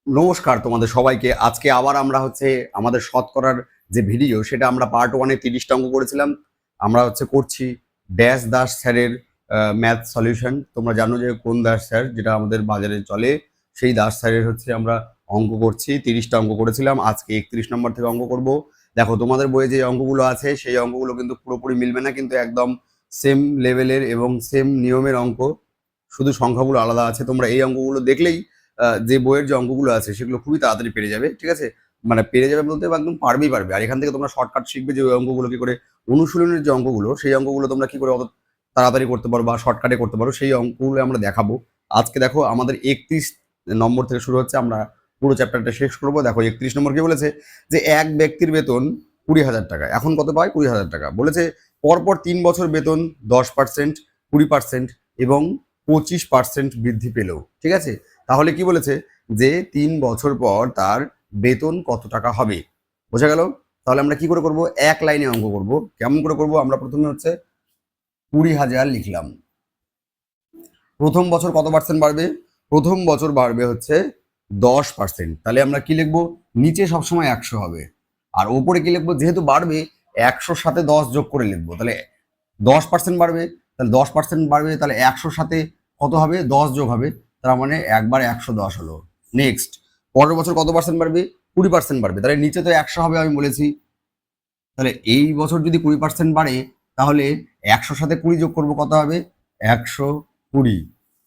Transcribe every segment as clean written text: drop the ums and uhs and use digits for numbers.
নমস্কার তোমাদের সবাইকে। আজকে আবার আমরা আমাদের শতকরার যে ভিডিও সেটা আমরা পার্ট 1-এ 30টা অঙ্ক করেছিলাম। আমরা করছি ড্যাশ দাস স্যারের ম্যাথ সলিউশন। তোমরা জানো যে কোন দাস স্যার, যেটা আমাদের বাজারে চলে, সেই দাস স্যারের আমরা অঙ্ক করছি। 30টা অঙ্ক করেছিলাম, আজকে 31 নম্বর থেকে অঙ্ক করব। দেখো, তোমাদের বইয়ে যে অঙ্কগুলো আছে সেই অঙ্কগুলো কিন্তু পুরোপুরি মিলবে না, কিন্তু একদম সেম লেভেলের এবং সেম নিয়মের অঙ্ক, শুধু সংখ্যাগুলো আলাদা আছে। তোমরা এই অঙ্কগুলো দেখলেই যে বইয়ের যে অঙ্কগুলো আছে সেগুলো খুবই তাড়াতাড়ি পেরে যাবে, ঠিক আছে? মানে পেরে যাবে বলতে একদম পারবে। আর এখান থেকে তোমরা শর্টকাট শিখবে যে ওই অঙ্কগুলো কি করে, অনুশীলনের যে অঙ্কগুলো সেই অঙ্কগুলো তোমরা কি করে অত তাড়াতাড়ি করতে পারো বা শর্টকাটে করতে পারো, সেই অঙ্কগুলো আমরা দেখাবো। আজকে দেখো, আমাদের 31 নম্বর থেকে শুরু হচ্ছে, আমরা পুরো চ্যাপ্টারটা শেষ করবো। দেখো 31 নম্বর কি বলেছে, যে এক ব্যক্তির বেতন 20,000 টাকা, এখন কত পায়? 20,000 টাকা। বলেছে পরপর 3 বছর বেতন 10%, 20% এবং 25% বৃদ্ধি পেল, ঠিক আছে? তাহলে কি বলেছে, যে 3 বছর পর তার বেতন কত টাকা হবে। বোঝা গেল? তাহলে আমরা কি করে করব, এক লাইনে অঙ্ক করব। কেমন করে করব, আমরা প্রথমে 20,000 লিখলাম। প্রথম বছর কত পার্সেন্ট বাড়বে? প্রথম বছর বাড়বে 10%। তাহলে আমরা কি লিখবো, নিচে সবসময় 100 হবে, আর ওপরে কি লিখবো, যেহেতু বাড়বে 100-র সাথে 10 যোগ করে লিখবো। তাহলে 10% বাড়বে, তাহলে 10% বাড়বে, তাহলে 100-র সাথে কত হবে? 10 যোগ হবে, তার মানে একবার 110 হলো। নেক্সট, পরের বছর কত পার্সেন্ট বাড়বে? 20% বাড়বে, তাহলে নিচে তো 100 হবে আমি বলেছি। তাহলে এই বছর যদি 20% বাড়ে, তাহলে 100-র সাথে 20 যোগ করবো, কত হবে? 120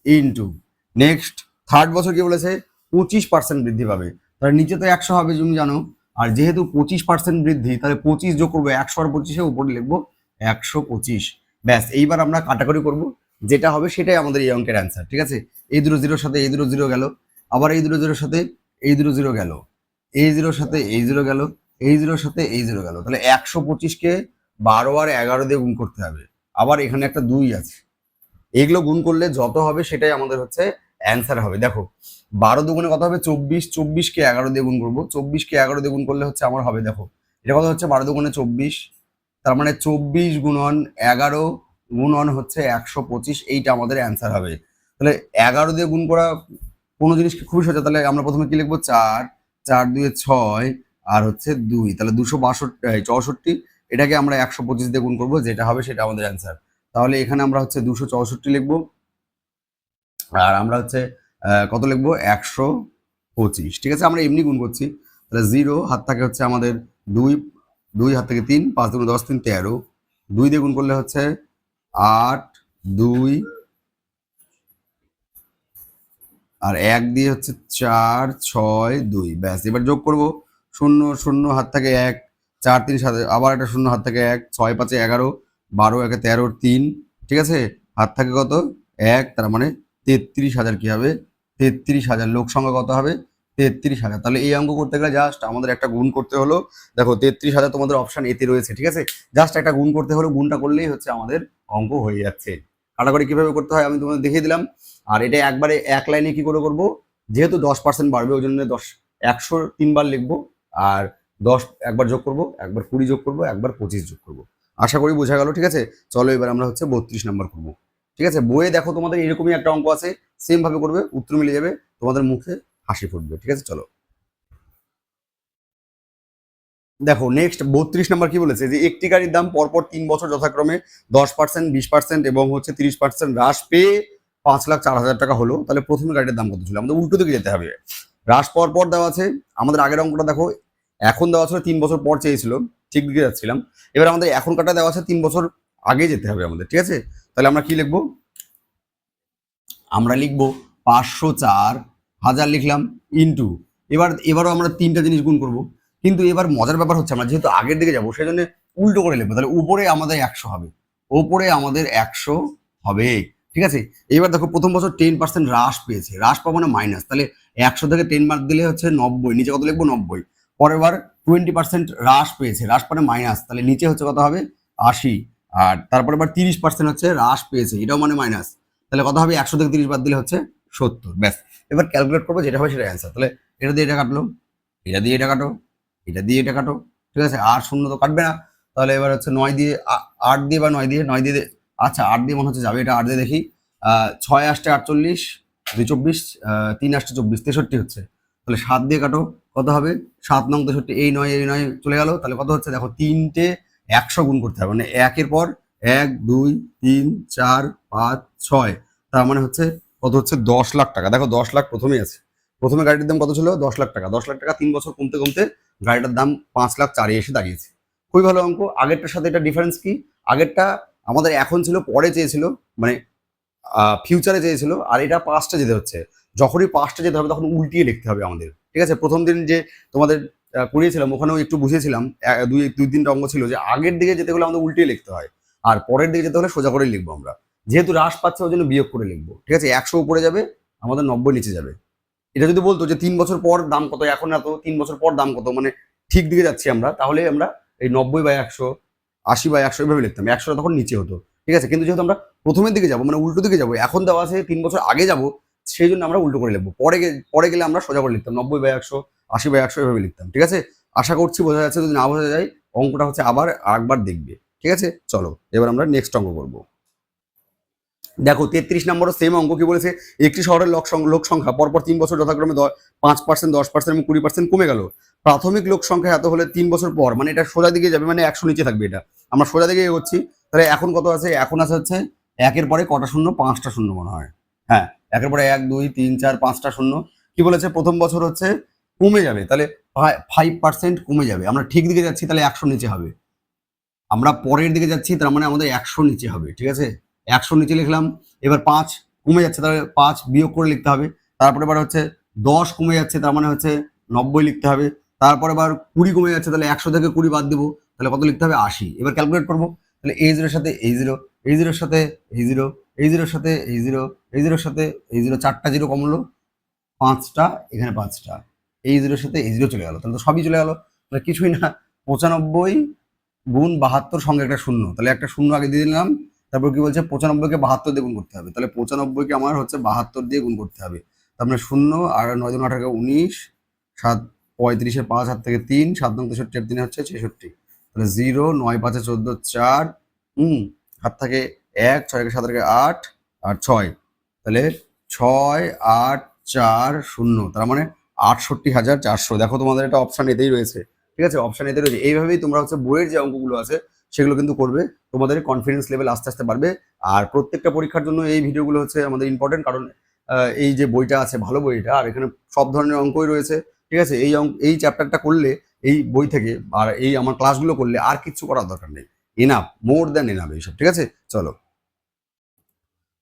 ইন্টু। নেক্সট, থার্ড বছর কি বলেছে, 25% বৃদ্ধি পাবে, তাহলে নিচে তো 100 হবে তুমি জানো, আর যেহেতু 25% বৃদ্ধি, তাহলে 25 যোগ করবো, 100 আর 25-এ উপরে লিখবো 125। ব্যাস, এইবার আমরা কাটাকাটি করব, যেটা হবে সেটাই আমাদের এই অঙ্কের অ্যান্সার, ঠিক আছে? এই দুটো জিরোর সাথে এই দুটো জিরো গেল, আবার এই দুটো জিরোর সাথে এই দুটো জিরো গেল, এই জিরোর সাথে এই জিরো গেল, এই জিরোর সাথে এই জিরো গেল। তাহলে 125-কে 12 আর 11 দিয়ে গুণ করতে হবে। আবার এখানে একটা 2 আছে, এগুলো গুণ করলে যত হবে সেটাই আমাদের অ্যান্সার হবে। দেখো, 12 দুগুণে কত হবে? 24। 24-কে 11 দিয়ে গুণ করবো, 24-কে 11 দিয়ে গুণ করলে আমার হবে, দেখো এটা কত হচ্ছে, 12 দুগুণে 24, তার মানে 24 গুণন 11 গুণন 125, এইটা আমাদের অ্যান্সার হবে। তাহলে 11 দিয়ে গুণ করা কোনো জিনিসকে খুবই সোজা। তাহলে আমরা প্রথমে কি লিখবো, 4, 4 দুয়ে 6, আর 2, তাহলে 262, এটাকে আমরা 125 দিয়ে গুণ করবো, যেটা হবে সেটা আমাদের অ্যান্সার। তাহলে এখানে আমরা 264 লিখবো, আর আমরা কত লিখবো, 125, ঠিক আছে? আমরা এমনি গুণ করছি। তাহলে 0 হাত থাকে আমাদের 2, 2 হাত থেকে 3, 5 দুগুণে 10, 3 13, 2 দিয়ে গুণ করলে 8, 2 আর 1 দিয়ে 4, 6, 2। ব্যাস, এবার যোগ করব, 0 0 হাত থেকে 1, 4 3 7, আবার একটা 0 হাত থেকে 1, 6 5 11, 12 1 13, 3, ঠিক আছে? হাত থাকে কত? 1, তার মানে 33,000 কি হবে? 33,000। লোক সংখ্যা কত হবে? 33,000। তাহলে এই অঙ্ক করতে গেলে জাস্ট আমাদের একটা গুণ করতে হলো। দেখো 33,000 তোমাদের অপশন এতে রয়েছে, ঠিক আছে? জাস্ট একটা গুণ করতে হলো, গুণটা করলেই আমাদের অঙ্ক হয়ে যাচ্ছে। কাটাকাটি কিভাবে করতে হয় আমি তোমাদের দেখিয়ে দিলাম। আর এটা একবারে এক লাইনে কি করে করবো, যেহেতু 10% বাড়বে ওই জন্য 100 3বার লিখবো, আর 10 একবার যোগ করব, একবার 20 যোগ করব, একবার 25 যোগ করব। আশা করি বোঝা গেল, ঠিক আছে? চলো এবার আমরা 32 নাম্বার করবো, ঠিক আছে? বইয়ে দেখো তোমাদের এরকমই একটা অঙ্ক আছে, সেম ভাবে করবে, উত্তর মিলে যাবে, তোমাদের মুখে হাসি ফুটবে, ঠিক আছে? চলো দেখো, নেক্সট 32 নাম্বার কি বলেছে, যে একটি গাড়ির দাম পরপর 3 বছর যথাক্রমে 10%, 20% এবং 30% হ্রাস পেয়ে 5,04,000 টাকা হলো। তাহলে প্রথমে গাড়ির দাম কত ছিল? আমাদের উল্টো দিকে যেতে হবে। হ্রাস পর পর দেওয়া আছে, আমাদের আগের অঙ্কটা দেখো, এখন দেওয়া ছিল 3 বছর পর চেয়েছিল, ঠিক দিকে যাচ্ছিলাম। এবার আমাদের এখনকারটা দেওয়া আছে 3 বছর আগে যেতে হবে আমাদের, ঠিক আছে? তাহলে আমরা কি লিখবো, আমরা লিখবো 504,000 লিখলাম, ইন্টু, এবারও আমরা 3টা জিনিস গুণ করব। কিন্তু এবার মজার ব্যাপার আমরা যেহেতু আগের দিকে যাবো, সেই জন্য উল্টো করে লিখবো। তাহলে উপরে আমাদের 100 হবে, ওপরে আমাদের 100 হবে, ঠিক আছে? এবার দেখো, প্রথম বছর 10% হ্রাস পেয়েছে, হ্রাস পাবো না মাইনাস, তাহলে 100 থেকে 10 মার্ক দিলে 90, নিচে কত লিখবো, 90। পরের বার 20% হ্রাস পেয়েছে, হ্রাস মানে মাইনাস, তাহলে নিচে কত হবে, 80। আর তারপরে আবার 30% হ্রাস পেয়েছে, এটাও মানে মাইনাস, তাহলে কত হবে, 100 থেকে 30 বাদ দিলে 70। ব্যাস, এবার ক্যালকুলেট করবো, যেটা হবে সেটা অ্যান্সার। তাহলে এটা দিয়ে এটা কাটলো, এটা দিয়ে এটা কাটো, এটা দিয়ে এটা কাটো, ঠিক আছে? আর শূন্য তো কাটবে না। তাহলে এবার 9 দিয়ে 8 দিয়ে বা 9 দিয়ে, 9 দিয়ে, আচ্ছা 8 দিয়ে মনে যাবে, এটা 8 দিয়ে দেখি। 6 আসছে 48, 2 24, 3 আসছে 24, 63 হচ্ছে। তাহলে 7 দিয়ে কাটো, কত হবে? 7 নং 63, এই 9 চলে গেল, তাহলে কত হচ্ছে দেখো, 3টে 100 গুণ করতে হবে, মানে 1-এর পর 1 2 3 4 5 6, তার মানে হচ্ছে কত হচ্ছে 10 লাখ টাকা। দেখো 10 লাখ প্রথমেই আছে, প্রথমে গাড়িটার দাম কত ছিল? 10 লাখ টাকা। 10 লাখ টাকা 3 বছর কমতে কমতে গাড়িটার দাম 5 লাখ 4 এসে দাঁড়িয়েছে। খুবই ভালো অঙ্ক। আগেরটার সাথে এটা ডিফারেন্স কি? আগেরটা আমাদের এখন ছিল, পরে চেয়েছিল, মানে ফিউচারে চেয়েছিল, আর এটা পাস্টে যেতে হচ্ছে। যখনই পাস্টে যেতে হবে তখন উল্টিয়ে লিখতে হবে আমাদের, ঠিক আছে? প্রথম দিন যে তোমাদের করিয়েছিলাম ওখানেও একটু বুঝিয়েছিলাম, দুই তিনটা অঙ্ক ছিল যে আগের দিকে যেতে হলে আমাদের উল্টিয়ে লিখতে হয়, আর পরের দিকে যেতে হলে সোজা করে লিখবো আমরা। যেহেতু হ্রাস পাচ্ছে ওই জন্য বিয়োগ করে লিখবো, ঠিক আছে? 100 উপরে যাবে, আমাদের 90 নিচে যাবে। এটা যদি বলতো যে 3 বছর পর দাম কত, এখন এত, 3 বছর পর দাম কত, মানে ঠিক দিকে যাচ্ছি আমরা, তাহলে আমরা এই 90/100, 80/100 এভাবে লিখতাম, 100টা তখন নিচে হতো, ঠিক আছে? কিন্তু যেহেতু আমরা প্রথমের দিকে যাবো, মানে উল্টো দিকে যাবো, এখন দেওয়া আছে 3 বছর আগে যাবো, সেই জন্য আমরা উল্টো করে লিখবো। পরে গেলে আমরা সোজা করে লিখতাম, 90/100, 80/100 এভাবে লিখতাম, ঠিক আছে? আশা করছি বোঝা যাচ্ছে। যদি না বোঝা যায়, অঙ্কটা হচ্ছে আবার আরেকবার দেখবে, ঠিক আছে? চলো এবার আমরা নেক্সট অঙ্ক করবো। দেখো 33 নম্বরও সেম অঙ্ক। কি বলেছে? একটি শহরের লোক সংখ্যা পরপর 3 বছর যথাক্রমে 5%, 10% এবং 20% কমে গেল। প্রাথমিক লোক সংখ্যা এত হলে 3 বছর পর, মানে এটা সোজা দিকে যাবে, মানে 100 নিচে থাকবে। এটা আমরা সোজা দিকে এগোচ্ছি। তাহলে এখন কত আছে? এখন আছে হচ্ছে একের পরে কটা শূন্য? 5টা শূন্য মনে হয়। হ্যাঁ, একের পরে 1 2 3 4 5টা শূন্য। কি বলেছে? প্রথম বছর হচ্ছে কমে যাবে, তাহলে 5% কমে যাবে। আমরা ঠিক দিকে যাচ্ছি, তাহলে 100 নিচে হবে। আমরা পরের দিকে যাচ্ছি, তার মানে আমাদের 100 নিচে হবে, ঠিক আছে? 100 নিচে লিখলাম। এবার 5 কমে যাচ্ছে, তাহলে 5 বিয়োগ করে লিখতে হবে। তারপরে এবার হচ্ছে 10 কমে যাচ্ছে, তার মানে হচ্ছে 90 লিখতে হবে। তারপরে এবার 20 কমে যাচ্ছে, তাহলে 100 থেকে 20 বাদ দেবো, তাহলে কত লিখতে হবে? 80। এবার ক্যালকুলেট করবো, তাহলে এই জিরোর সাথে এই জিরো, এই জিরোর সাথে এই জিরো, এই জিরোর সাথে এই জিরো, এই জিরোর সাথে এই জিরো, 4টা জিরো কমলো, 5টা, এখানে 5টা, এই জিরোর সাথে এই জিরো চলে গেল, তাহলে তো সবই চলে গেল। তাহলে কিছুই না, 95 গুণ 72 সঙ্গে একটা শূন্য, তাহলে একটা শূন্য আগে দিয়ে দিলাম। তারপর কি বলছে? 95কে 72 দিয়ে গুণ করতে হবে, তাহলে 95কে আমার হচ্ছে 72 দিয়ে গুণ করতে হবে। তারপরে শূন্য, আর 9 2 18 19, 7 35 5 হাত থেকে 3, 7 9 63 3 হচ্ছে 66, তাহলে 0 9 5 14 4, হাত থেকে 1, 6 7 8 আর 6, তাহলে 6 8 4 0, তার মানে 68,400। দেখো তোমাদের এটা অপশন এতেই রয়েছে, ঠিক আছে? অপশন এতে রয়েছে। এইভাবেই তোমরা হচ্ছে বইয়ের যে অঙ্কগুলো আছে সেগুলো কিন্তু করবে, তোমাদের কনফিডেন্স লেভেল আস্তে আস্তে বাড়বে। আর প্রত্যেকটা পরীক্ষার জন্য এই ভিডিওগুলো হচ্ছে আমাদের ইম্পর্টেন্ট, কারণ এই যে বইটা আছে ভালো বইটা, আর এখানে সব ধরনের অঙ্কই রয়েছে, ঠিক আছে? এই চ্যাপ্টারটা করলে এই বই থেকে, আর এই আমার ক্লাসগুলো করলে আর কিচ্ছু করার দরকার নেই। এনাফ, মোর দ্যান এনাফ এইসব, ঠিক আছে? চলো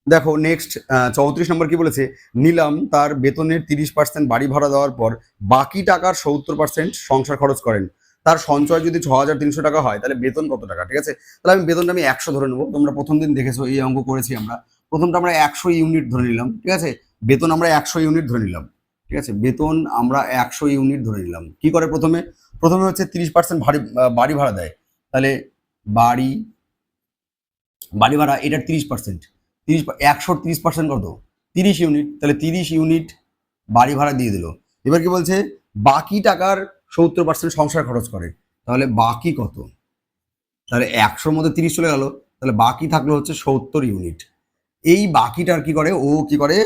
দেখো নেক্সট 34 নম্বর কি বলেছে? নিলাম তার বেতনের 30% বাড়ি ভাড়া দেওয়ার পর বাকি টাকার 70% সংসার খরচ করেন। তার সঞ্চয় যদি 6,300 টাকা হয়, তাহলে বেতন কত টাকা? ঠিক আছে, তাহলে বেতনটা আমি 100 ধরে নেবো। তোমরা প্রথম দিন দেখেছো এই অঙ্ক করেছি আমরা। প্রথমটা আমরা 100 ইউনিট ধরে নিলাম, ঠিক আছে? বেতন আমরা 100 ইউনিট ধরে নিলাম, ঠিক আছে? বেতন আমরা 100 ইউনিট ধরে নিলাম। কি করে? প্রথমে প্রথমে হচ্ছে 30% বাড়ি ভাড়া দেয়, তাহলে বাড়ি বাড়ি ভাড়া এটার 30%, 130% কত? 30 ইউনিট, তাহলে 30 ইউনিট বাড়ি ভাড়া দিয়ে দিল। এবার কি বলছে? বাকি টাকার 70% সংসার খরচ করে, তাহলে বাকি কত? তাহলে 100-র মধ্যে 30 চলে গেল, তাহলে বাকি থাকলো হচ্ছে 70 ইউনিট। এই বাকিটার কি করে? ও কি করে?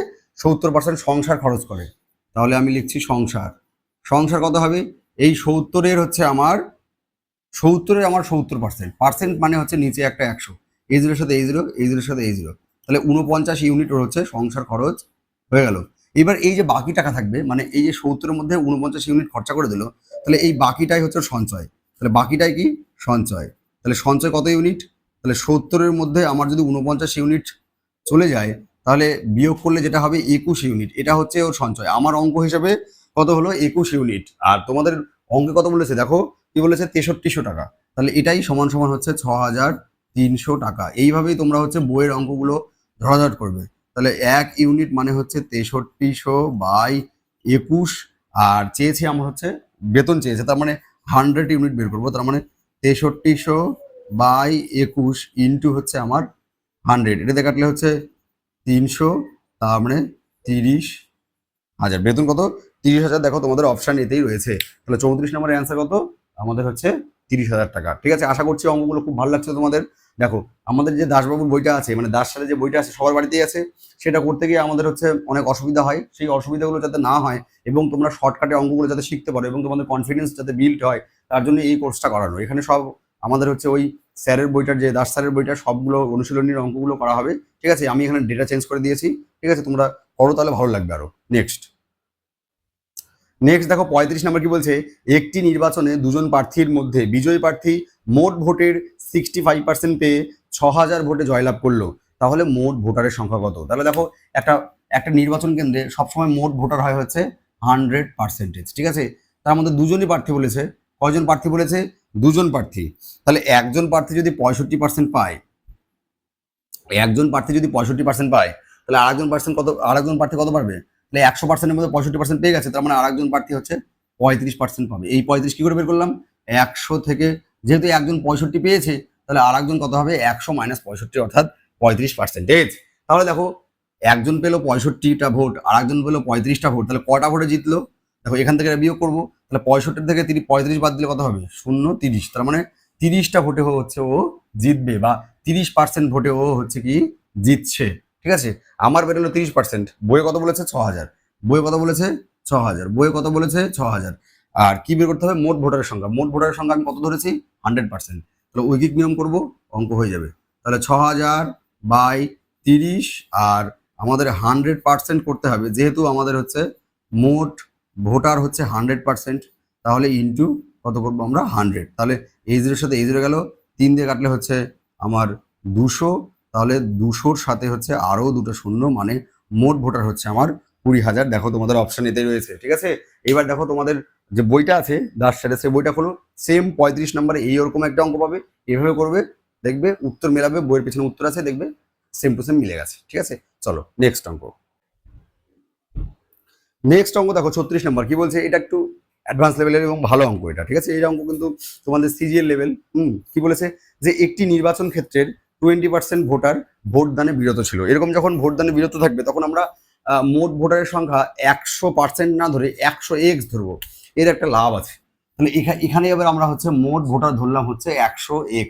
70% সংসার খরচ করে। তাহলে আমি লিখছি সংসার। সংসার কত হবে? এই 70-এর হচ্ছে আমার 70% পার্সেন্ট মানে হচ্ছে নিচে একটা 100, এই জিরোর সাথে এই জিরো, এই জিরোর সাথে এই জিরো, তাহলে 49 ইউনিট ওর হচ্ছে সংসার খরচ হয়ে গেল। এবার এই যে বাকি টাকা থাকবে, মানে এই যে 70-এর মধ্যে 49 ইউনিট খরচা করে দিল, তাহলে এই বাকিটাই হচ্ছে সঞ্চয়। তাহলে বাকিটাই কি? সঞ্চয়। তাহলে সঞ্চয় কত ইউনিট? তাহলে 70-এর মধ্যে আমার যদি 49 ইউনিট চলে যায়, তাহলে বিয়োগ করলে যেটা হবে 21 ইউনিট, এটা হচ্ছে ওর সঞ্চয়। আমার অঙ্ক হিসেবে কত হলো? 21 ইউনিট। আর তোমাদের অঙ্কে কত বলেছে দেখো, কি বলেছে? 6300 টাকা। তাহলে এটাই সমান সমান হচ্ছে 6300 টাকা। এইভাবেই তোমরা হচ্ছে বইয়ের অঙ্কগুলো ধরাধর করবে। তাহলে 1 ইউনিট মানে হচ্ছে 6300/21, আর চেয়েছে আমার হচ্ছে বেতন চেয়েছে, তার মানে 100 ইউনিট বের করবো। তার মানে 6300/21 ইন্টু হচ্ছে আমার 100, এটাতে কাটলে হচ্ছে 300, তার মানে 30,000। বেতন কত? 30,000। দেখো তোমাদের অপশন এতেই রয়েছে। তাহলে 34 নম্বরের অ্যান্সার কত? আমাদের হচ্ছে 30,000 টাকা। ঠিক আছে, আশা করছি অঙ্কগুলো খুব ভালো লাগছে তোমাদের। দেখো আমাদের যে দাসবাবুর বইটা আছে, মানে দাস স্যারের যে বইটা আছে সবার বাড়িতেই আছে, সেটা করতে গিয়ে আমাদের হচ্ছে অনেক অসুবিধা হয়। সেই অসুবিধাগুলো যাতে না হয় এবং তোমরা শর্টকাটে অঙ্কগুলো যাতে শিখতে পারো এবং তোমাদের কনফিডেন্স যাতে বিল্ড হয়, তার জন্য এই কোর্সটা করানো। এখানে সব আমাদের হচ্ছে ওই স্যারের বইটার, যে দাস স্যারের বইটার সবগুলো অনুশীলনীর অঙ্কগুলো করা হবে। ঠিক আছে, আমি এখানে ডেটা চেঞ্জ করে দিয়েছি। ঠিক আছে, তোমরা করো, তাহলে ভালো লাগবে আরো। নেক্সট দেখো 35 নম্বর কি বলছে, একটি নির্বাচনে দুজন প্রার্থীর মধ্যে বিজয়ী প্রার্থী মোট ভোটের 65% পেয়ে 6000 ভোটে জয়লাভ করলো, তাহলে মোট ভোটারের সংখ্যা কত? তাহলে দেখো একটা একটা নির্বাচন কেন্দ্রে সবসময় মোট ভোটার হয় হচ্ছে 100%। ঠিক আছে, তার মধ্যে দুজনই প্রার্থী বলেছে। কয়জন প্রার্থী বলেছে? দুজন প্রার্থী। তাহলে একজন প্রার্থী যদি 65% পায়, একজন প্রার্থী যদি 65% পায়, তাহলে আরেকজন প্রার্থী কত পারবে? তাহলে 100%-এর মধ্যে 65% পেয়ে গেছে, তার মানে আরেকজন প্রার্থী হচ্ছে 35% পাবে। এই 35 কি করে বের করলাম? 100 থেকে, যেহেতু একজন 65 পেয়েছে, তাহলে আরেকজন কত হবে? 100 - 65, অর্থাৎ 35%। তাহলে দেখো একজন পেলো 65টা ভোট, আরেকজন পেলো 35টা ভোট, তাহলে কটা ভোটে জিতলো? দেখো এখান থেকে বিয়োগ করবো, তাহলে 65 থেকে 35 বাদ দিলে কত হবে? 0, 30। তার মানে 30টা ভোটে হচ্ছে ও জিতবে, বা 30% ভোটে ও হচ্ছে কি জিতছে। ঠিক আছে, আমার বেরোলো 30%। বইয়ে কত বলেছে? 6000। বইয়ে কত বলেছে? 6000। বইয়ে কত বলেছে? 6000। আর কি বের করতে হবে? মোট ভোটারের সংখ্যা। মোট ভোটারের সংখ্যা আমি কত ধরেছি? 100%। তাহলে ঐকিক নিয়ম করব, অঙ্ক হয়ে যাবে। তাহলে 6000/30, আর আমাদের 100% করতে হবে, যেহেতু আমাদের হচ্ছে মোট ভোটার হচ্ছে 100%, তাহলে ইন্টু কত করবো আমরা? 100। তাহলে এই জিরোর সাথে এই জিরো গেল, 3 দিয়ে কাটলে হচ্ছে আমার 200, তাহলে 200-র সাথে হচ্ছে আরো দুটো শূন্য, মানে মোট ভোটার হচ্ছে আমার 20,000। দেখো তোমাদের অপশন এতে রয়েছে। ঠিক আছে, এবার দেখো তোমাদের যে বইটা আছে দাস স্যারের, সেই বইটা খোলো। সেম 35 নম্বরে এইরকম একটা অঙ্ক পাবে, এভাবে করবে, দেখবে উত্তর মেলাবে, বইয়ের পেছনে উত্তর আছে, দেখবে সেম টু সেম মিলে গেছে। ঠিক আছে, চলো নেক্সট অঙ্ক। নেক্সট অঙ্ক দেখো 36 নম্বর কি বলছে, এটা একটু অ্যাডভান্স লেভেলের এবং ভালো অঙ্ক এটা। ঠিক আছে, এই অঙ্ক কিন্তু তোমাদের সিজিএল লেভেল। কি বলেছে, যে একটি নির্বাচন ক্ষেত্রের 20% ভোটার ভোটদানে বিরত ছিল। এরকম যখন ভোটদানে বিরত থাকবে, তখন আমরা মোট ভোটারের সংখ্যা 100% না ধরে 100x ধরবো। এর একটা লাভ আছে। তাহলে এখানে এবার আমরা হচ্ছে মোট ভোটার ধরলাম হচ্ছে 100x।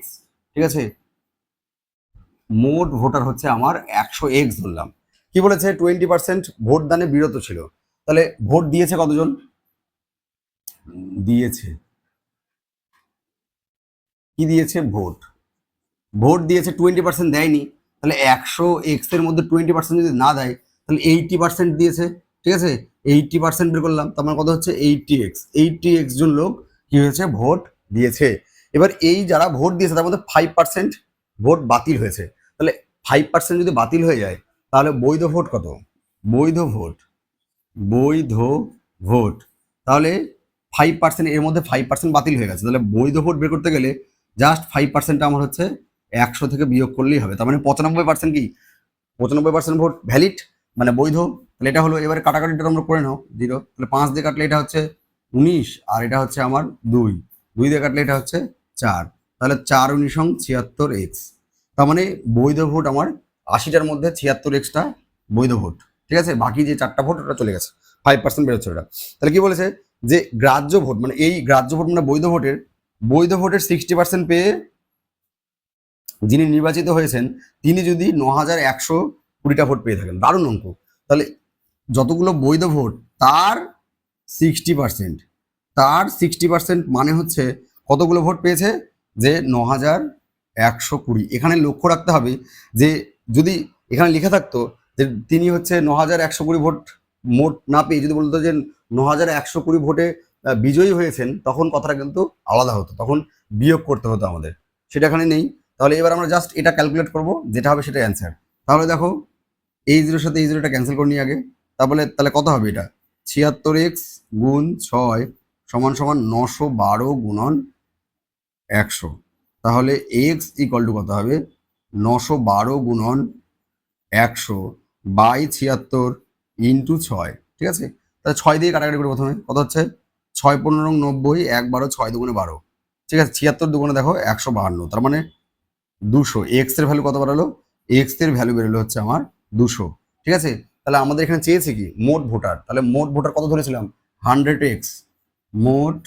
ঠিক আছে, মোট ভোটার হচ্ছে আমার 100x ধরলাম। কি বলেছে? 20% ভোটদানে বিরত ছিল। তাহলে ভোট দিয়েছে কতজন? দিয়েছে, কি দিয়েছে? ভোট। ভোট দিয়েছে, 20% দেয়নি। তাহলে 100x এর মধ্যে 20% যদি না দেয়, তাহলে 80% দিয়েছে। ঠিক আছে, 80% বের করলাম, তার মানে কত হচ্ছে? 80x। 80x জন লোক কি হয়েছে? ভোট দিয়েছে। এবার এই যারা ভোট দিয়েছে তার মধ্যে 5% ভোট বাতিল হয়েছে। তাহলে 5% যদি বাতিল হয়ে যায়, তাহলে বৈধ ভোট কত? বৈধ ভোট, বৈধ ভোট, তাহলে 5%, এর মধ্যে 5% বাতিল হয়ে গেছে। তাহলে বৈধ ভোট বের করতে গেলে জাস্ট 5% আমার হচ্ছে 100 থেকে বিয়োগ করলেই হবে। তার মানে 95% কি? 95% ভোট ভ্যালিড, মানে বৈধ। তাহলে এটা হলো। এবারে কাটাকাটিটা আমরা করে নাও, 0। তাহলে 5 দিয়ে কাটলে এটা হচ্ছে 19, আর এটা হচ্ছে আমার 2। 2 দিয়ে কাটলে এটা হচ্ছে 4। তাহলে 4 19 76x। তার মানে বৈধ ভোট আমার 80টার মধ্যে 76xটা বৈধ ভোট। ঠিক আছে, বাকি যে 4টা ভোট ওটা চলে গেছে, 5% বেরোচ্ছে ওটা। তাহলে কি বলেছে, যে গ্রাহ্য ভোট, মানে এই গ্রাহ্য ভোট মানে বৈধ ভোটের 60% পেয়ে যিনি নির্বাচিত হয়েছেন, তিনি যদি 9120টা ভোট পেয়ে থাকেন। দারুণ অঙ্ক। তাহলে যতগুলো বৈধ ভোট তার 60%, তার 60% মানে হচ্ছে কতগুলো ভোট পেয়েছে? যে 9120। এখানে লক্ষ্য রাখতে হবে যে যদি এখানে লিখে থাকতো যে তিনি হচ্ছে 9120 ভোট মোট না পেয়ে যদি বলতো যে 9120 ভোটে বিজয়ী হয়েছেন, তখন কথাটা কিন্তু আলাদা হতো, তখন বিয়োগ করতে হতো আমাদের। সেটা এখানে নেই। তাহলে এবার আমরা জাস্ট এটা ক্যালকুলেট করব, যেটা হবে সেটা অ্যান্সার। তাহলে দেখো এই জিরোর সাথে এই জিরোটা ক্যান্সেল করে নিই আগে। তাহলে কত হবে? এটা 76x গুণ 6 সমান সমান 912 গুণন 100। তাহলে x ইকুয়াল টু কত হবে? 912 গুণন 100/76 ইন্টু 6। ঠিক আছে, তাহলে 6 দিয়ে কাটাকাটি করে প্রথমে কত হচ্ছে? 6 15 90, 1 12, 6 দুগুণে 12। ঠিক আছে, 76 দুগুণে দেখো 152, তার মানে 200। এক্স এর ভ্যালু কত বেরোলো? এক্স এর ভ্যালু বেরোলো হচ্ছে আমার 200। ঠিক আছে, তাহলে আমাদের এখানে চেয়েছে কি? মোট ভোটার। তাহলে মোট ভোটার কত ধরেছিলাম? 100x। মোট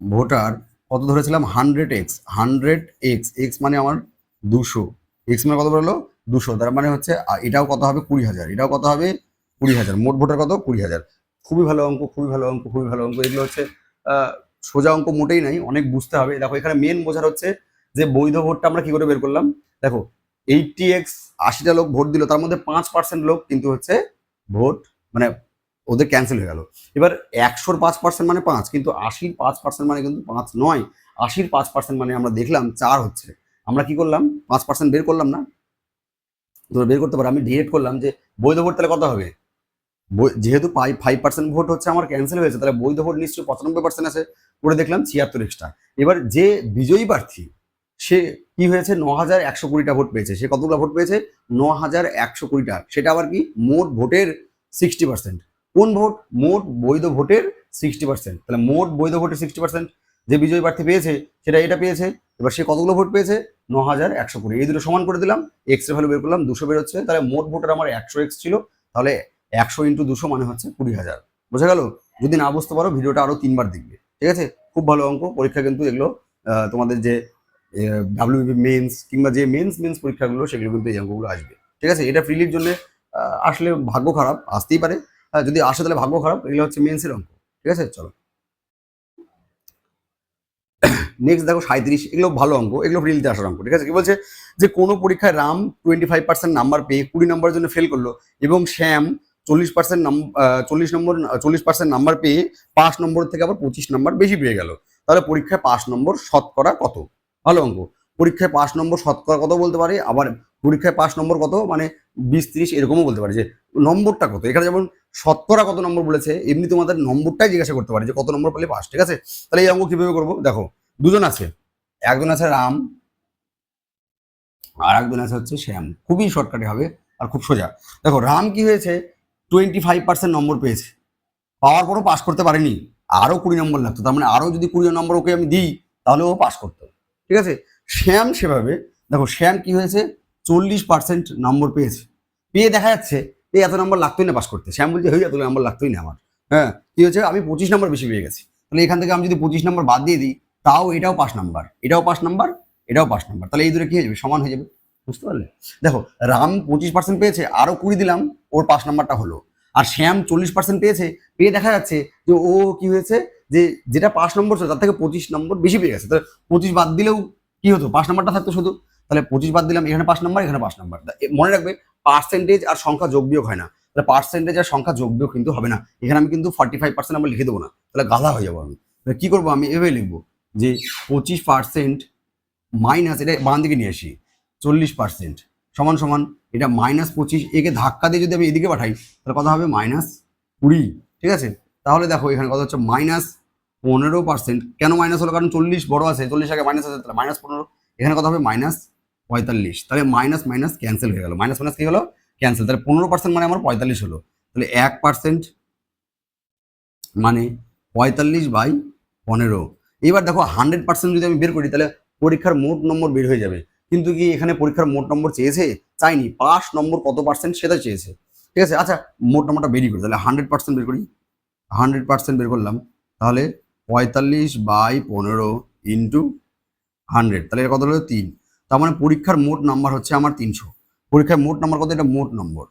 ভোটার কত ধরেছিলাম? 100x। 100x, এক্স মানে আমার 200, এক্স মানে কত বেরোলো 200, তার মানে হচ্ছে এটাও কত হবে 20,000, এটাও কত হবে 20,000, মোট ভোটার কত 20,000। খুবই ভালো অঙ্ক, খুবই ভালো অঙ্ক, খুবই ভালো অঙ্ক। এগুলো হচ্ছে সোজা অঙ্ক মোটেই নাই, অনেক বুঝতে হবে। দেখো এখানে মেন বোঝার হচ্ছে যে বৈধ ভোটটা আমরা কি করে বের করলাম। দেখো 80x 80টা লোক ভোট দিল, তার মধ্যে 5% লোক কিন্তু হচ্ছে ভোট মানে ওদের ক্যান্সেল হয়ে গেল। এবার 100-র 5% মানে 5, কিন্তু 80-র 5% মানে কিন্তু 5 নয়, 80-র 5% মানে আমরা দেখলাম 4 হচ্ছে। আমরা কি করলাম 5% বের করলাম না, তোমরা বের করতে পারো। আমি ডিরেক্ট করলাম যে বৈধ ভোট তাহলে কত হবে, যেহেতু 5% ভোট হচ্ছে আমার ক্যান্সেল হয়েছে, তাহলে বৈধ ভোট নিশ্চয়ই 95% আছে, করে দেখলাম 76 এক্সট্রা। এবার যে বিজয়ী প্রার্থী সে কি হয়েছে 9,120টা ভোট পেয়েছে, সে কতগুলো ভোট পেয়েছে 9,120টা, সেটা আবার কি মোট ভোটের 60%। কোন ভোট, মোট বৈধ ভোটের 60%, তাহলে মোট বৈধ ভোটের 60% যে বিজয়ী প্রার্থী পেয়েছে সেটা এটা পেয়েছে। এবার সে কতগুলো ভোট পেয়েছে 9,120, এই দুটো সমান করে দিলাম, এক্স এর ভ্যালু বের করলাম 200 বেরোচ্ছে, তাহলে মোট ভোটের আমার 100x ছিল, তাহলে 100 × 200 মানে হচ্ছে 20,000। বোঝা গেল? যদি না বুঝতে পারো ভিডিওটা আরো 3বার দেখবে, ঠিক আছে? খুব ভালো অঙ্ক। পরীক্ষা কিন্তু এগুলো তোমাদের যে ডাব্লিউবি মেন্স কিংবা যে মেন্স পরীক্ষাগুলো সেগুলো কিন্তু এই অঙ্কগুলো আসবে, ঠিক আছে? এটা প্রিলির জন্য আসলে ভাগ্য খারাপ, আসতেই পারে, যদি আসে তাহলে ভাগ্য খারাপ। এগুলো হচ্ছে মেন্সের অঙ্ক, ঠিক আছে? চলো নেক্সট দেখো 37, এগুলো ভালো অঙ্ক, এগুলো প্রিলিতে আসার অঙ্ক, ঠিক আছে? কি বলছে যে কোনো পরীক্ষায় রাম 25% নাম্বার পেয়ে 20 নম্বরের জন্য ফেল করলো এবং শ্যাম 40% 40% নাম্বার পেয়ে 5 নম্বর থেকে আবার 25 নম্বর বেশি পেয়ে গেল, তাহলে পরীক্ষায় 5 নম্বর শতকরা কত? ভালো অঙ্ক। পরীক্ষায় 5 নম্বর শতকরা কত বলতে পারে, আবার পরীক্ষায় 5 নম্বর কত মানে 20-30 এরকমও বলতে পারে, যে নম্বরটা কত। এখানে যেমন শতকরা কত নম্বর বলেছে, এমনি তোমাদের নম্বরটাই জিজ্ঞাসা করতে পারে যে কত নম্বর পেলে পাস, ঠিক আছে? তাহলে এই অঙ্ক কিভাবে করবো, দেখো দুজন আছে, একজন আছে রাম আর একজন আছে হচ্ছে শ্যাম। খুবই শর্টকাটে হবে আর খুব সোজা। দেখো রাম কি হয়েছে 25% নম্বর পেয়েছে, পাওয়ার পরও পাস করতে পারেনি, আরো 20 নম্বর লাগতো, তার মানে আরো যদি 20 নম্বর ওকে আমি দিই তাহলে ও পাস করতো, ঠিক আছে? শ্যাম সেভাবে, দেখো শ্যাম কি হয়েছে 40% নম্বর পেয়েছে, পেয়ে দেখা যাচ্ছে এই এত নম্বর লাগতোই না পাস করতে। শ্যাম বলছে হয়ে এত নম্বর লাগতোই না আমার, হ্যাঁ কি হয়েছে আমি 25 নম্বর বেশি পেয়ে গেছি, তাহলে এখান থেকে আমি যদি 25 নম্বর বাদ দিয়ে দিই তাও এটাও 5 নাম্বার, এটাও 5 নাম্বার, এটাও 5 নাম্বার, তাহলে এই দুটো কি হয়ে যাবে সমান হয়ে যাবে। বুঝতে পারলে? দেখো রাম 25% পেয়েছে, আরো 20 দিলাম, ওর 5 নাম্বারটা হলো। আর শ্যাম 40% পেয়েছে, পেয়ে দেখা যাচ্ছে যে ও কি হয়েছে যে যেটা 5 নম্বর ছিল তার থেকে 25 নম্বর বেশি পেয়ে গেছে, তাহলে 25 বাদ দিলেও কি হতো 5 নাম্বারটা থাকতো শুধু, তাহলে 25 বাদ দিলাম, এখানে 5 নাম্বার, এখানে 5 নাম্বার। মনে রাখবে পার্সেন্টেজ আর সংখ্যা যোগ বিয়োগ হয় না, তাহলে পার্সেন্টেজ আর সংখ্যা যোগ বিয়োগ কিন্তু হবে না। এখানে আমি কিন্তু 45% আমরা লিখে দেবো না, তাহলে গাধা হয়ে যাবো আমি। কি করবো আমি এভাবে লিখবো যে 25% মাইনাস, এটা বাম দিকে নিয়ে আসি 40% সমান সমান এটা -25, একে ধাক্কা দিয়ে যদি আমি এদিকে পাঠাই তাহলে কত হবে -20, ঠিক আছে? তাহলে দেখো এখানে কত হচ্ছে -15%। কেন মাইনাস হলো, কারণ 40 বড় আছে, 40 আগে মাইনাস আছে, তাহলে -15, এখানে কত হবে -45, তাহলে মাইনাস মাইনাস ক্যান্সেল হয়ে গেল, মাইনাস মাইনাস কি হলো ক্যান্সেল, তাহলে 15% মানে আমার 45 হলো, তাহলে 1% মানে 45/15। এবার দেখো 100% যদি আমি বের করি তাহলে পরীক্ষার মোট নম্বর বের হয়ে যাবে, কিন্তু কি এখানে পরীক্ষার মোট নম্বর চেয়েছে, চাইনি, পাস নম্বর কত পার্সেন্ট সেটা চেয়েছে, ঠিক আছে? আচ্ছা মোট নম্বরটা বেরিয়ে করি, তাহলে 100% বের করি, 100% বের করলাম, তাহলে 45/15 ইন্টু 100, তাহলে এটা কত হলো 3, তার মানে পরীক্ষার মোট নাম্বার হচ্ছে আমার 300। পরীক্ষার মোট নাম্বার কত, এটা মোট নম্বর,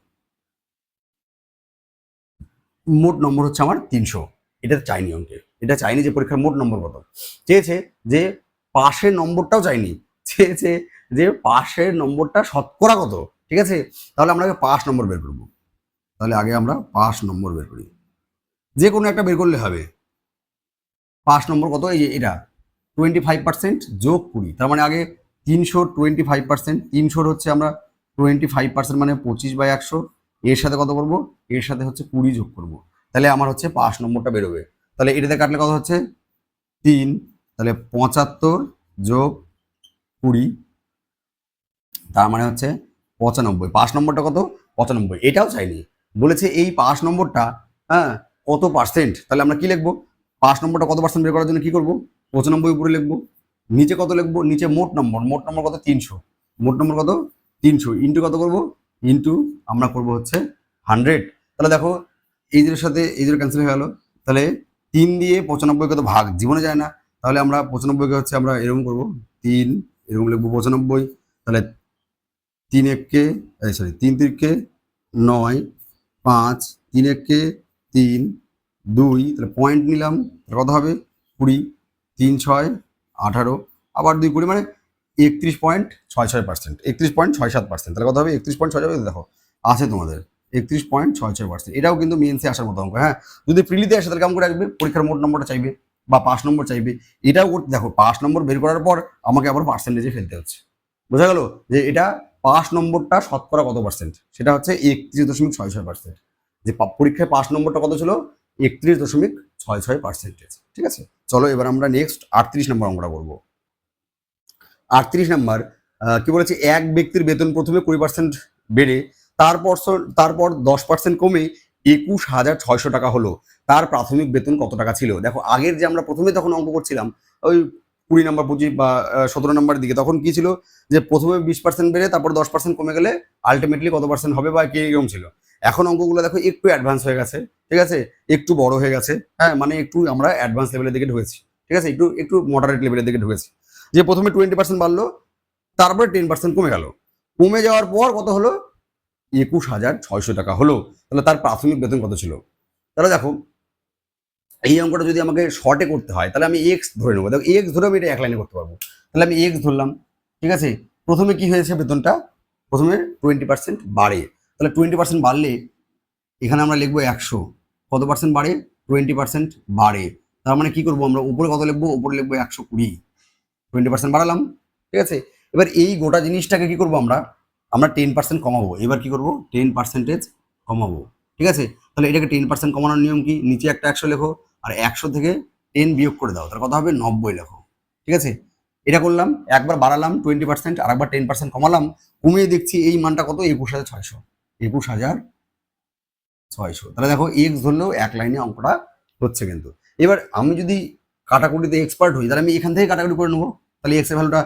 মোট নম্বর হচ্ছে আমার 300। এটা চাইনি অঙ্কে, এটা চাইনি যে পরীক্ষার মোট নম্বর কত, চেয়েছে যে পাশের নম্বরটাও চাইনি, চেয়েছে যে পাশের নম্বরটা শতকরা কত, ঠিক আছে? তাহলে আমরা আগে পাস নম্বর বের করবো, তাহলে আগে আমরা পাস নম্বর বের করি, যে কোনো একটা বের করলে হবে। পাস নম্বর কত, এই যে এটা 25% যোগ 20, তার মানে আগে 300 25%, 300 হচ্ছে আমরা 25% মানে 25/100, এর সাথে কত করবো, এর সাথে হচ্ছে 20 যোগ করবো, তাহলে আমার হচ্ছে পাস নম্বরটা বেরোবে। তাহলে এটাতে কাটলে কত হচ্ছে 3, তাহলে 75 যোগ 20, তার মানে হচ্ছে 95। পাস নম্বরটা কত 95, এটাও চাইনি, বলেছে এই পাস নম্বরটা হ্যাঁ কত পার্সেন্ট, তাহলে আমরা কি লিখবো, পাস নম্বরটা কত পার্সেন্ট বের করার জন্য কি করবো 95 উপরে লিখবো, নিচে কত লিখবো, নিচে মোট নম্বর, মোট নম্বর কত 300, মোট নম্বর কত 300 ইন্টু কত করবো, ইন্টু আমরা করবো হচ্ছে 100। তাহলে দেখো এই দুটোর সাথে এই দুটো ক্যান্সেল হয়ে গেল, তাহলে 3 দিয়ে 95 কত ভাগ জীবনে যায় না, তাহলে আমরা 95কে হচ্ছে আমরা এরকম করবো 3 এরকম লিখবো 95, তাহলে 3 এককে সরি 3 তিরিকে 9, 5, 3 এককে 3, 2, তাহলে পয়েন্ট নিলাম, কত হবে 20, 3 6 18, আবার 2 20, মানে 31.66%, 31.67%, তাহলে কত হবে 31.67, দেখো আছে তোমাদের 31.66%। এটাও কিন্তু মেন্সে আসার মতো অঙ্ক। হ্যাঁ, যদি প্রিলিতে আসে তাহলে কেমন করে আসবে, পরীক্ষার মোট নম্বরটা চাইবে বা 5 নম্বর চাইবে। এটাও করতে দেখো 5 নম্বর বের করার পর আমাকে আবার পার্সেন্টেজে ফেলতে হচ্ছে। বোঝা গেল যে এটা 5 নম্বরটা শতকরা কত পার্সেন্ট, সেটা হচ্ছে 31.66%। যে পরীক্ষায় 5 নম্বরটা কত ছিল, 31.66%। ঠিক আছে, চলো এবার আমরা নেক্সট 38 নম্বর অঙ্কটা করবো। 38 নম্বর কি বলেছে, এক ব্যক্তির বেতন প্রথমে 20% বেড়ে তারপর 10% কমে 21,600 টাকা হলো, তার প্রাথমিক বেতন কত টাকা ছিল। দেখো আগের যে আমরা প্রথমে তখন অঙ্ক করছিলাম ওই 20 নম্বর 25 বা 17 নম্বরের দিকে, তখন কি ছিল যে প্রথমে 20% বেড়ে তারপর 10% কমে গেলে আলটিমেটলি কত পার্সেন্ট হবে বা কিরকম ছিল। এখন অঙ্কগুলো দেখো একটু অ্যাডভান্স হয়ে গেছে, ঠিক আছে, একটু বড় হয়ে গেছে। হ্যাঁ, মানে একটু আমরা অ্যাডভান্স লেভেলের দিকে ঢুকেছি, ঠিক আছে, একটু একটু মডারেট লেভেলের দিকে ঢুকেছি। যে প্রথমে 20% বাড়লো, তারপরে 10% কমে গেল, কমে যাওয়ার পর কত হলো, 21,600 টাকা হলো। তাহলে তার প্রাথমিক বেতন কত ছিল। তাহলে দেখো এই অঙ্কটা যদি আমাকে শর্টে করতে হয় তাহলে আমি এক্স ধরে নেবো। দেখো এক্স ধরে আমি এটা এক লাইনে করতে পারবো। তাহলে আমি এক্স ধরলাম, ঠিক আছে। প্রথমে কি হয়েছে, বেতনটা প্রথমে 20% বাড়ে, তাহলে 20% বাড়লে এখানে আমরা লিখবো 100, কত পার্সেন্ট বাড়ে, 20% বাড়ে। তার মানে কি করবো আমরা, উপরে কত লিখবো, উপরে লিখবো 120, 20% বাড়ালাম, ঠিক আছে। এবার এই গোটা জিনিসটাকে কি করবো আমরা, 10% কমাবো। এবার কি করবো, 10% কমাবো, ঠিক আছে। তাহলে এটাকে 10% কমানোর নিয়ম কি, নিচে একটা 100 লেখো আর 100 থেকে 10 বিয়োগ করে দাও, তার কথা হবে 90 লেখো, ঠিক আছে। এটা করলাম, একবার বাড়ালাম 20% আর একবার 10% কমালাম, কমিয়ে দেখছি এই মানটা কত, 21,600, 21,600। তাহলে দেখো এক্স ধরলেও এক লাইনে অঙ্কটা হচ্ছে কিন্তু। এবার আমি যদি কাটাকুটিতে এক্সপার্ট হই তাহলে আমি এখান থেকে কাটাকুটি করে নেবো, তাহলে এক্স এর ভ্যালুটা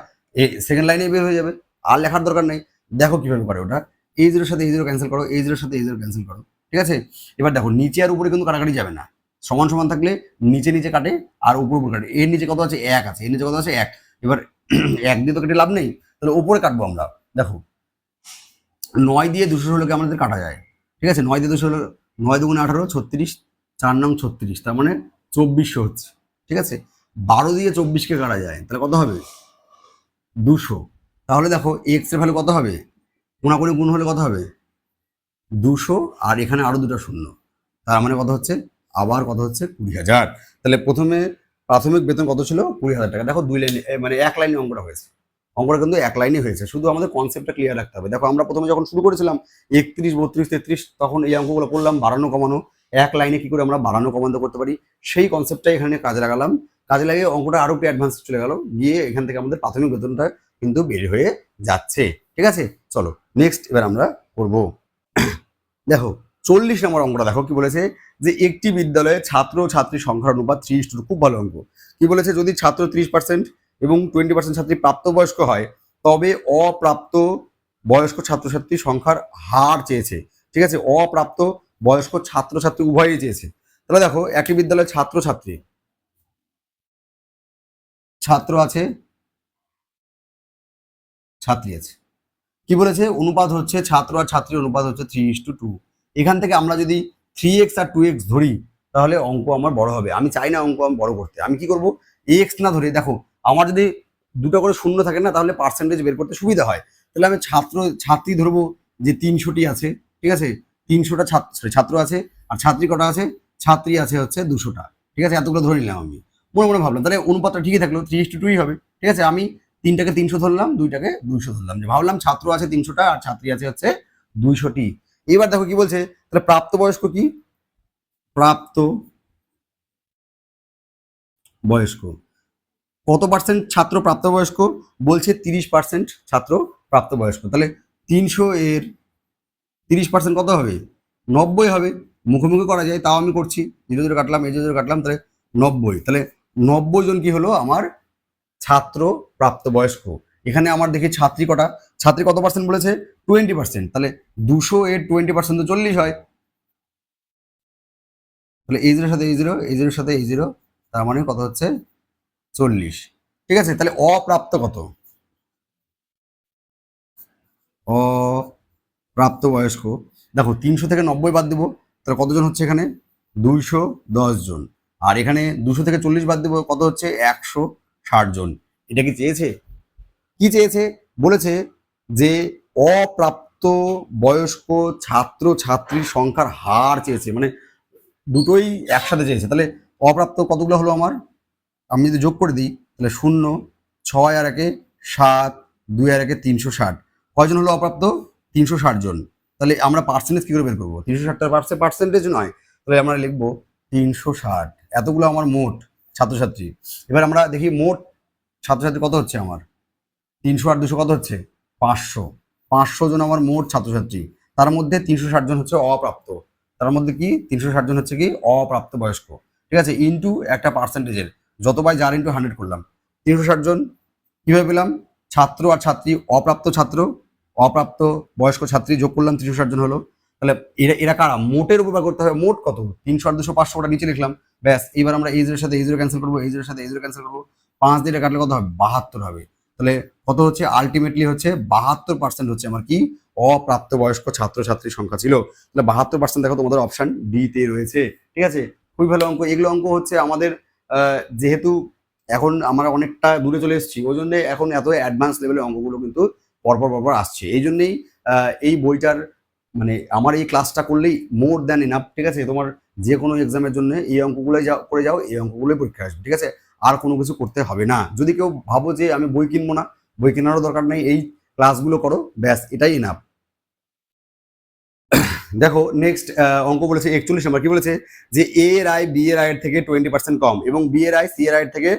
সেকেন্ড লাইনে বের হয়ে যাবে, আর লেখার দরকার নেই। দেখো কিভাবে করে ওটা, এই জিরোর সাথে এই জিরো ক্যান্সেল করো, এই জিরোর সাথে এই জিরো ক্যান্সেল করো, ঠিক আছে। এবার দেখো নিচে আর উপরে কিন্তু কাটাকাটি যাবে না, সমান সমান থাকলে নিচে নিচে কাটে আর উপর উপর কাটে। এর নিচে কত আছে, 1 আছে, এর নিচে কত আছে 1। এবার 1 দিয়ে তো কেটে লাভ নেই, তাহলে উপরে কাটবো আমরা। দেখো 9 দিয়ে 216কে আমাদের কাটা যায়, ঠিক আছে, 9 দিয়ে 216, 9 দুগুণে 18, 36, 4 নং 36, তার মানে 2400 হচ্ছে, ঠিক আছে। 12 দিয়ে 24কে কাটা যায়, তাহলে কত হবে 200। তাহলে দেখো এক্স এর ভ্যালু কত হবে, কোনাকুনি গুণ হলে কত হবে 200, আর এখানে আরো দুটো শূন্য, তার মানে কত হচ্ছে, আবার কত হচ্ছে 20,000। তাহলে প্রথমে প্রাথমিক বেতন কত ছিল, 20,000 টাকা। দেখো দুই লাইনে মানে এক লাইনে অঙ্কটা হয়েছে, অঙ্কটা কিন্তু এক লাইনে হয়েছে, শুধু আমাদের কনসেপ্টটা ক্লিয়ার রাখতে হবে। দেখো আমরা প্রথমে যখন শুরু করেছিলাম 31, 32, 33, তখন এই অঙ্কগুলো করলাম বাড়ানো কমানো, এক লাইনে কি করে আমরা বাড়ানো কমানো করতে পারি সেই কনসেপ্টটাই এখানে কাজে লাগালাম। কাজে লাগিয়ে অঙ্কটা আরো একটু অ্যাডভান্স চলে গেল, গিয়ে এখান থেকে আমাদের প্রাথমিক বেতনটা কিন্তু বের হয়ে যাচ্ছে, ঠিক আছে। চলো নেক্সট এবার আমরা করবো। দেখো 40 নম্বর অঙ্কটা দেখো কি বলেছে, যে একটি বিদ্যালয়ে ছাত্র ও ছাত্রী সংখ্যার অনুপাত 3:2, খুব ভালো অঙ্ক। কি বলেছে, যদি ছাত্র 30% এবং 20% ছাত্রী প্রাপ্তবয়স্ক হয় তবে অপ্রাপ্ত বয়স্ক ছাত্রছাত্রী সংখ্যার হার চেয়েছে, ঠিক আছে। অপ্রাপ্ত বয়স্ক ছাত্রছাত্রী উভয়ই চেয়েছে। তাহলে দেখো একটি বিদ্যালয়ে ছাত্র ছাত্রী, ছাত্র আছে ছাত্রী আছে, কি বলেছে, অনুপাত হচ্ছে ছাত্র আর ছাত্রীর অনুপাত হচ্ছে 3:2। এখান থেকে আমরা যদি 3x আর 2x ধরি তাহলে অঙ্ক আমার বড় হবে। আমি চাই না অঙ্ক আমি বড় করতে, আমি কি করব, এক্স না ধরে, দেখো আমার যদি দুটো করে শূন্য থাকে না তাহলে পার্সেন্টেজ বের করতে সুবিধা হয়। তাহলে আমি ছাত্রী ধরবো যে 300টি আছে, ঠিক আছে, 300টা ছাত্র আছে, আর ছাত্রী কটা আছে, ছাত্রী আছে হচ্ছে 200টা, ঠিক আছে, এতগুলো ধরে নিলাম আমি, মনে মনে ভাবলাম তাহলে অনুপাতটা ঠিকই থাকলো, 3:2ই হবে, ঠিক আছে। আমি 3টাকে 300 ধরলাম, 2টাকে 200 ধরলাম, যে ভাবলাম ছাত্র আছে 300টা আর ছাত্রী আছে হচ্ছে 200টি। এবার দেখো কি বলছে, তাহলে প্রাপ্তবয়স্ক কি, প্রাপ্ত বয়স্ক কত পার্সেন্ট ছাত্র প্রাপ্তবয়স্ক, বলছে 30% ছাত্র প্রাপ্তবয়স্ক। তাহলে 300 এর 30% কত হবে, 90 হবে। মুখোমুখি করা যায়, তাও আমি করছি, 0 কাটলাম, 0 কাটলাম, তাহলে 90। তাহলে 90 জন কি হলো আমার ছাত্র প্রাপ্তবয়স্ক। এখানে আমার দেখি ছাত্রী কটা, ছাত্রী কত পার্সেন্ট বলেছে, 20%। তাহলে 200 এর 20% তো 40 হয়, তাহলে এই জিরোর সাথে এই জিরো, এই জিরোর সাথে এই জিরো, তার মানে কত হচ্ছে 40, ঠিক আছে। তাহলে অপ্রাপ্ত কত, অপ্রাপ্তবয়স্ক। দেখো 300 থেকে 90 বাদ দেবো, তাহলে কতজন হচ্ছে এখানে? 210 জন। আর এখানে 200 থেকে 40 বাদ দেবো, কত হচ্ছে? 160 জন। এটা কি চেয়েছে? কি চেয়েছে? বলেছে যে অপ্রাপ্ত বয়স্ক ছাত্র ছাত্রীর সংখ্যার হার চেয়েছে, মানে দুটোই একসাথে চেয়েছে। তাহলে অপ্রাপ্ত কতগুলো হলো আমার? আমি যদি যোগ করে দিই তাহলে 0, 6 আর 1 7, 2 আর 1 360। কয়জন হলো অপ্রাপ্ত? 360 জন। তাহলে আমরা পার্সেন্টেজ কি করে বের করবো? 360টা পার্সেন্টেজ নয়, তাহলে আমরা লিখবো 360। এতগুলো আমার মোট ছাত্রছাত্রী। এবার আমরা দেখি মোট ছাত্রছাত্রী কত হচ্ছে আমার? 300 আর 200 কত হচ্ছে? 500। 500 জন আমার মোট ছাত্রছাত্রী। তার মধ্যে 360 জন হচ্ছে অপ্রাপ্ত। তার মধ্যে কি 360 জন হচ্ছে কি অপ্রাপ্ত বয়স্ক। ঠিক আছে, ইন্টু একটা পার্সেন্টেজের যত বাই যার ইন্টু 100 করলাম। 360 জন কিভাবে পেলাম? ছাত্র আর ছাত্রী, অপ্রাপ্ত ছাত্র অপ্রাপ্ত বয়স্ক ছাত্রী যোগ করলাম, 360 জন হলো। তাহলে এরা এরা কারা? মোটের উপর করতে হবে। মোট কত? 300 আর 200 500 ওটা নিচে লিখলাম। ব্যাস, এবার আমরা এই জিরোর সাথে এই জিরো ক্যান্সেল করবো, এই জিরোর সাথে এই জিরো ক্যান্সেল করবো। 5 দিয়ে কাটলে কত হবে? 72 হবে। তাহলে কত হচ্ছে? আলটিমেটলি হচ্ছে 72% হচ্ছে আমার কি অপ্রাপ্তবয়স্ক ছাত্রছাত্রীর সংখ্যা ছিল। তাহলে 72% দেখো তোমাদের অপশন ডি তে রয়েছে। ঠিক আছে, খুবই ভালো অঙ্ক। এগুলো অঙ্ক হচ্ছে আমাদের যেহেতু এখন আমরা অনেকটা দূরে চলে এসেছি, ওই জন্য এখন এত অ্যাডভান্স লেভেলের অঙ্কগুলো কিন্তু পরপর পরপর আসছে। এই জন্যই এই বইটার মানে আমার এই ক্লাসটা করলেই মোর দ্যান এনাফ। ঠিক আছে, তোমার যে কোনো এক্সামের জন্য এই অঙ্কগুলোই করে যাও, এই অঙ্কগুলোই পরীক্ষা আসবে। ঠিক আছে, আর কোনো কিছু করতে হবে না। যদি কেউ ভাবো যে আমি বই কিনবো না, বই কেনারও দরকার নেই, এই ক্লাসগুলো করো, ব্যাস এটাই এনাফ। দেখো নেক্সট অঙ্ক বলেছে 41 নম্বর। কি বলেছে? যে এ এর আয় বি এর আয়ের থেকে 20% কম এবং বি এর আয় সি এর আয়ের থেকে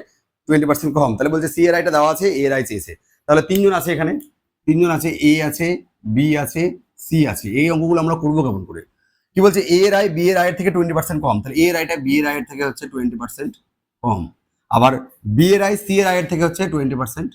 20% কম। তাহলে বলছে সি এর আয়টা দেওয়া আছে, এ এর আয় চেয়েছে। তাহলে তিনজন আছে এখানে, তিনজন আছে, এ আছে, বি আছে, সি আছে। এই অঙ্কগুলো আমরা করবো কেমন করে? কি বলছে? এ এর আয় বি এর আয়ের থেকে 20% কম। তাহলে এ এর আয়টা বি এর আয়ের থেকে হচ্ছে 20% কম। আবার বি এর আয় সি এর আয়ের থেকে হচ্ছে 20%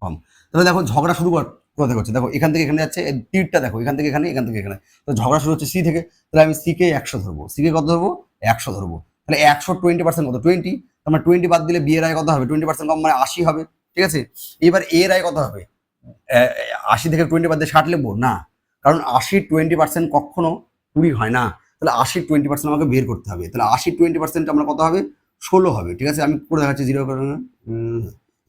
কম। তাহলে দেখো ঝগড়া শুরু কোথা করছে? দেখো এখান থেকে এখানে যাচ্ছে, তীরটা দেখো এখান থেকে এখানে, এখান থেকে এখানে। তো ঝগড়া শুরু হচ্ছে সি থেকে। তাহলে আমি সি কে 100 ধরবো। সি কে কত ধরবো? 100 ধরবো। তাহলে 100 20% কত? 20। তার 20 বাদ দিলে বি এর আয় কত হবে? 20% কম মানে 80 হবে। ঠিক আছে, এবার এ এর আয় কত হবে? 80 থেকে 20 বাদ দিয়ে 60 লিখবো না, কারণ 80 20% কখনো 20 হয় না। তাহলে 80 20% আমাকে বের করতে হবে। তাহলে 80 20% আমরা কত হবে? 16 হবে। ঠিক আছে, আমি করে দেখাচ্ছি। জিরো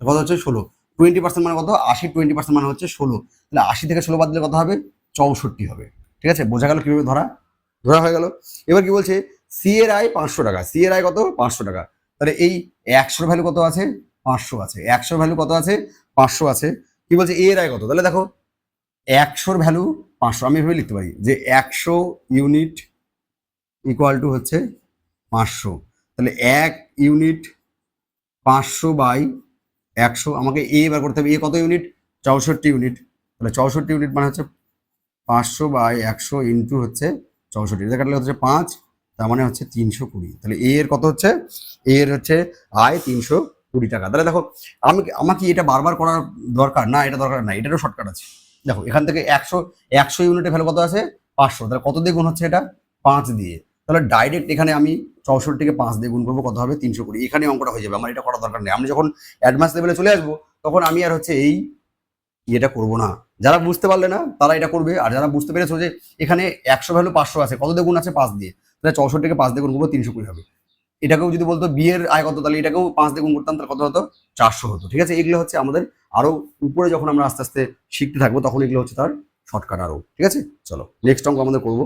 কত হচ্ছে? 16। 20% মানে কত? 80 20% মানে হচ্ছে 16। তাহলে 80 থেকে 16 বাদ দিলে কত হবে? 64 হবে। ঠিক আছে, বোঝা গেল কিভাবে ধরা? ধরা হয়ে গেল। এবার কি বলছে? সি এর আয় 500 টাকা। সি এর আয় কত? 500 টাকা। তাহলে এই 100 ভ্যালু কত আছে? 500 আছে। 100 ভ্যালু কত আছে? 500 আছে। কি বলছে? এ এর আয় কত? তাহলে দেখো 100 ভ্যালু 500, আমি এভাবে লিখতে পারি যে 100 ইউনিট ইকুয়াল টু হচ্ছে 500। তাহলে 1 ইউনিট 500 বাই 100। আমাকে এ বার করতে হবে। এ কত ইউনিট? 64 ইউনিট। তাহলে 64 ইউনিট মানে হচ্ছে 500 বাই 100 ইন্টু হচ্ছে 64। এটা কাটলে হচ্ছে 5, তার মানে হচ্ছে 320। তাহলে এ এর কত হচ্ছে? এ এর হচ্ছে আয় 320 টাকা। তাহলে দেখো আমাকে এটা বারবার করার দরকার না, এটা দরকার নাই, এটারও শর্টকাট আছে। দেখো এখান থেকে 100 ইউনিটের ভ্যালু কত আছে? 500। তাহলে কত দিয়ে গুণ হচ্ছে এটা? 5 দিয়ে। তাহলে ডাইরেক্ট এখানে আমি 64কে 5 দিয়ে গুণ করবো, কত হবে? 320। এখানে অঙ্কটা হয়ে যাবে, আমার এটা করার দরকার নেই। আমি যখন অ্যাডভান্স লেভেলে চলে আসবো তখন আমি আর হচ্ছে এই এটা করবো না। যারা বুঝতে পারলে না তারা এটা করবে, আর যারা বুঝতে পেরেছো যে এখানে 100 ভ্যালু 500 আছে, কত দিয়ে গুণ আছে? 5 দিয়ে। তাহলে 64কে 5 দিয়ে গুণ করবো, 320 হবে। এটাকেও যদি বলতো বিয়ের আয় কত, তাহলে এটাকেও 5 দিয়ে গুণ করতাম, তাহলে কত হতো? 400 হতো। ঠিক আছে, এগুলো হচ্ছে আমাদের আরো উপরে যখন আমরা আস্তে আস্তে শিখতে থাকবো তখন এগুলো হচ্ছে তার শর্টকাট আরো। ঠিক আছে, চলো নেক্সট অঙ্ক আমাদের করবো।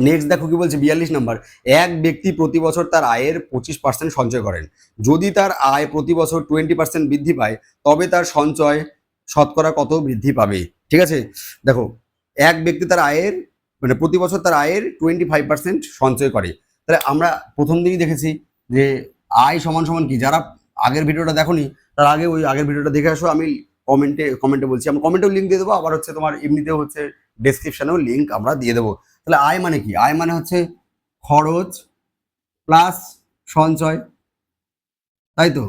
নেক্সট দেখো কি বলছে 42 নাম্বার। এক ব্যক্তি প্রতি বছর তার আয়ের 25% সঞ্চয় করেন। যদি তার আয় প্রতি বছর 20% বৃদ্ধি পায় তবে তার সঞ্চয় শতকরা কত বৃদ্ধি পাবে? ঠিক আছে, দেখো এক ব্যক্তি তার আয়ের মানে প্রতি বছর তার আয়ের 25% সঞ্চয় করে। তাহলে আমরা প্রথম দিনই দেখেছি যে আয় সমান সমান কি? যারা আগের ভিডিওটা দেখোনি তার আগে ওই আগের ভিডিওটা দেখে আসো। আমি কমেন্টে বলছি, আমি কমেন্টেও লিঙ্ক দিয়ে দেবো, আবার হচ্ছে তোমার এমনিতেও হচ্ছে ডেসক্রিপশনেও লিঙ্ক আমরা দিয়ে দেবো। তাহলে আয় মানে কি? আয় মানে হচ্ছে খরচ প্লাস সঞ্চয়, তাই তো?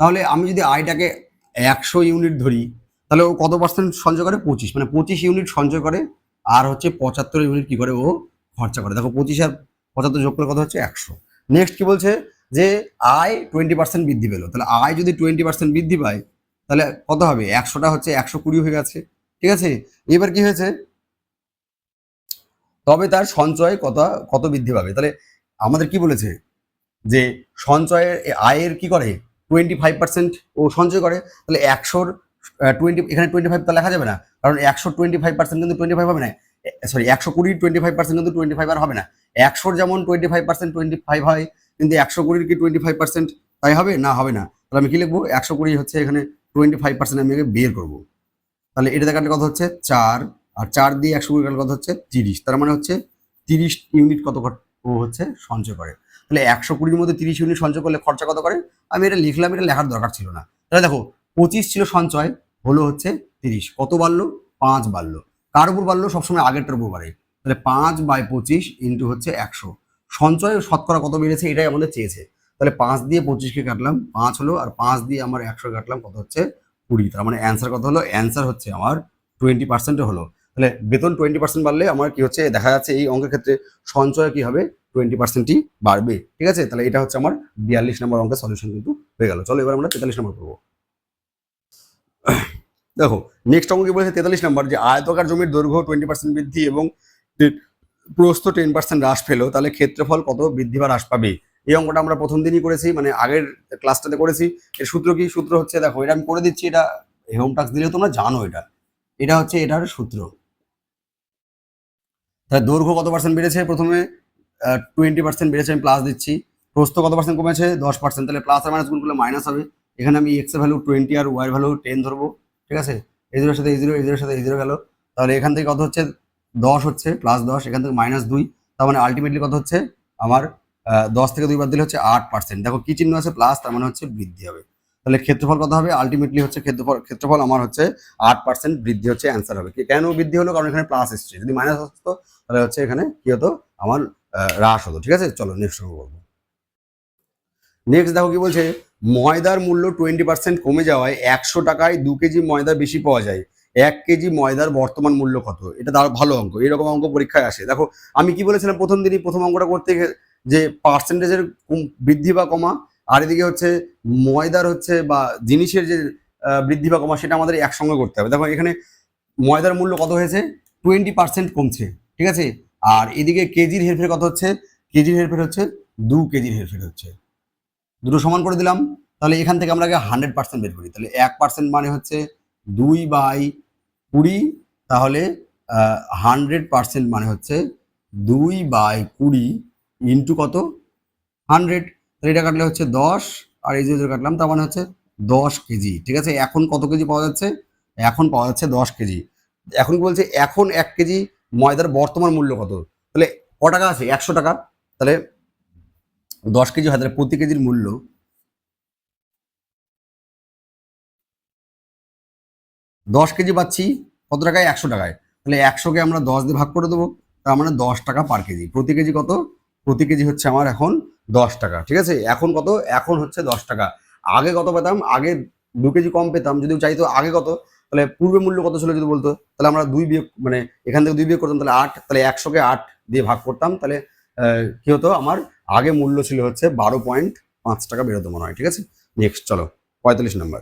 তাহলে আমি যদি আয়টাকে 100 ইউনিট ধরি তাহলে ও কত পার্সেন্ট সঞ্চয় করে? 25, মানে 25 ইউনিট সঞ্চয় করে। আর হচ্ছে 75 ইউনিট কি করে? ও খরচা করে। দেখো 25 আর 75 যোগ করে কত হচ্ছে? 100। নেক্সট কি বলছে? যে আয় 20% বৃদ্ধি পেলো। তাহলে আয় যদি 20% বৃদ্ধি পায় তাহলে কত হবে, 100টা হচ্ছে 120 হয়ে গেছে, ঠিক আছে। এবার কি হয়েছে, তবে তার সঞ্চয় কত কত বৃদ্ধি পাবে। তাহলে আমাদের কি বলেছে যে সঞ্চয়ের আয়ের কি করে 25% ও সঞ্চয় করে। তাহলে 100-র 20, এখানে 25 তো লেখা যাবে না, কারণ 100 25% কিন্তু 25 হবে না, সরি 120 25% কিন্তু 25 আর হবে না। 100-র যেমন 25% 25 হয়, কিন্তু 120-র কি 25% তাই হবে না, হবে না। তাহলে আমি কি লিখবো, 120 হচ্ছে এখানে 25% আমি আগে বের করবো। তাহলে এটা কাটলে কত হচ্ছে 4, আর 4 দিয়ে 120 কাটলে কত হচ্ছে 30, তার মানে হচ্ছে 30 ইউনিট কত ও হচ্ছে সঞ্চয় করে। তাহলে 120-র মধ্যে 30 ইউনিট সঞ্চয় করলে খরচা কত করে, আমি এটা লিখলাম, এটা লেখার দরকার ছিল না। তাহলে দেখো 25 ছিল সঞ্চয়, হলো হচ্ছে 30, কত বাড়লো, 5 বাড়লো। কার উপর বাড়লো, সবসময় আগেরটার উপর বাড়ে। তাহলে 5/25 ইন্টু হচ্ছে 100, সঞ্চয় শতকরা কত বেড়েছে এটাই আমাদের চেয়েছে। তাহলে 5 দিয়ে 25কে কাটলাম, 5 হলো, আর 5 দিয়ে আমার 100 কাটলাম, কত হচ্ছে 20। তার মানে অ্যান্সার কত হলো, অ্যান্সার হচ্ছে আমার 20% হলো। তাহলে বেতন 20% বাড়লে আমার কি হচ্ছে, দেখা যাচ্ছে এই অঙ্কের ক্ষেত্রে সঞ্চয় কি হবে, 20%ই বাড়বে, ঠিক আছে। তাহলে এটা হচ্ছে আমার 42 নম্বর অঙ্কের সলিউশন কিন্তু হয়ে গেল। চলো এবার আমরা 43 নম্বর করবো। দেখো নেক্সট অঙ্ক কি বলেছে, 43 নম্বর, যে আয়তকার জমির দৈর্ঘ্য 20% বৃদ্ধি এবং প্রস্থ 10% হ্রাস পেলো, তাহলে ক্ষেত্রফল কত বৃদ্ধি বা হ্রাস পাবে। এই অঙ্কটা আমরা প্রথম দিনই করেছি, মানে আগের ক্লাসটাতে করেছি। এর সূত্র কি, সূত্র হচ্ছে, দেখো এটা আমি করে দিচ্ছি, এটা হোম টাস্ক দিলেও তোমরা জানো, এটা হচ্ছে এটার সূত্র। তাহলে দৈর্ঘ্য কত পার্সেন্ট বেড়েছে, প্রথমে 20% বেড়েছে, আমি প্লাস দিচ্ছি। প্রস্থ কত পার্সেন্ট কমেছে, 10%, তাহলে প্লাস আর মাইনাস গুণ করলে মাইনাস হবে। এখানে আমি এক্স এর ভ্যালু 20 আর ওয়াই এর ভ্যালু 10 ধরবো, ঠিক আছে। এই জিরোর সাথে এই জিরো, এই জিরোর সাথে এই জিরো গেল। তাহলে এখান থেকে কত হচ্ছে 10 হচ্ছে, +10, এখান থেকে -2, তার মানে আলটিমেটলি কত হচ্ছে আমার 10 থেকে 2 বাদ দিলে হচ্ছে 8%। দেখো কি চিহ্ন আছে, প্লাস, তার মানে হচ্ছে বৃদ্ধি হবে। তাহলে ক্ষেত্রফল কত হবে, আলটিমেটলি হচ্ছে ক্ষেত্রফল আমার হচ্ছে 8% বৃদ্ধি হচ্ছে অ্যান্সার হবে। কেন বৃদ্ধি হলো, কারণ এখানে প্লাস এসছে, যদি মাইনাস আসতো তাহলে হচ্ছে এখানে কি হতো, আমার হ্রাস হতো, ঠিক আছে। চলো নেক্সট করবো। নেক্সট দেখো কি বলছে, ময়দার মূল্য 20% কমে যাওয়ায় 100 টাকায় 2 কেজি ময়দা বেশি পাওয়া যায়, 1 কেজি ময়দার বর্তমান মূল্য কত। এটা তার ভালো অঙ্ক, এরকম অঙ্ক পরীক্ষায় আসে। দেখো আমি কি বলেছিলাম প্রথম দিনই, প্রথম অঙ্কটা করতে যে পার্সেন্টেজের বৃদ্ধি বা কমা, আর এদিকে হচ্ছে ময়দার হচ্ছে বা জিনিসের যে বৃদ্ধি বা কমা, সেটা আমাদের একসঙ্গে করতে হবে। দেখো এখানে ময়দার মূল্য কত হয়েছে, 20% কমছে, ঠিক আছে। আর এদিকে কেজির হেরফের কত হচ্ছে, কেজির হেরফের হচ্ছে 2 কেজির হেরফের হচ্ছে, দুটো সমান করে দিলাম। তাহলে এখান থেকে আমরা আগে 100% বের করি। তাহলে 1% মানে হচ্ছে 2/20, তাহলে 100% মানে হচ্ছে 2/20 ইন্টু কত, 100। তাহলে এটা কাটলে হচ্ছে 10, আর এই যে কাটলাম, তার মানে হচ্ছে 10 কেজি, ঠিক আছে। এখন কত কেজি পাওয়া যাচ্ছে, এখন পাওয়া যাচ্ছে 10 কেজি। এখন কি বলছে, এখন 1 কেজি ময়দার বর্তমান মূল্য কত। তাহলে ক টাকা আছে, 100 টাকা। তাহলে 10 কেজি হয়, তাহলে প্রতি কেজির মূল্য 10 কেজি পাচ্ছি কত টাকায়, 100 টাকায়। তাহলে 100কে আমরা 10 দিয়ে ভাগ করে দেবো, তার মানে 10 টাকা পার কেজি। প্রতি কেজি কত, প্রতি কেজি হচ্ছে আমার এখন 10 টাকা, ঠিক আছে। এখন কত, এখন হচ্ছে 10 টাকা। আগে কত পেতাম, আগে 2 কেজি কম পেতাম, যদি চাইতো আগে কত, তাহলে পূর্বে মূল্য কত ছিল যদি বলতো, তাহলে আমরা 2 বিয়োগ, মানে এখান থেকে 2 বিয়োগ করতাম, তাহলে 8, তাহলে 100কে 8 দিয়ে ভাগ করতাম, তাহলে কি হতো, আমার আগে মূল্য ছিল হচ্ছে 12.5 টাকা বেরোতো মনে হয়, ঠিক আছে। নেক্সট চলো 45 নম্বর।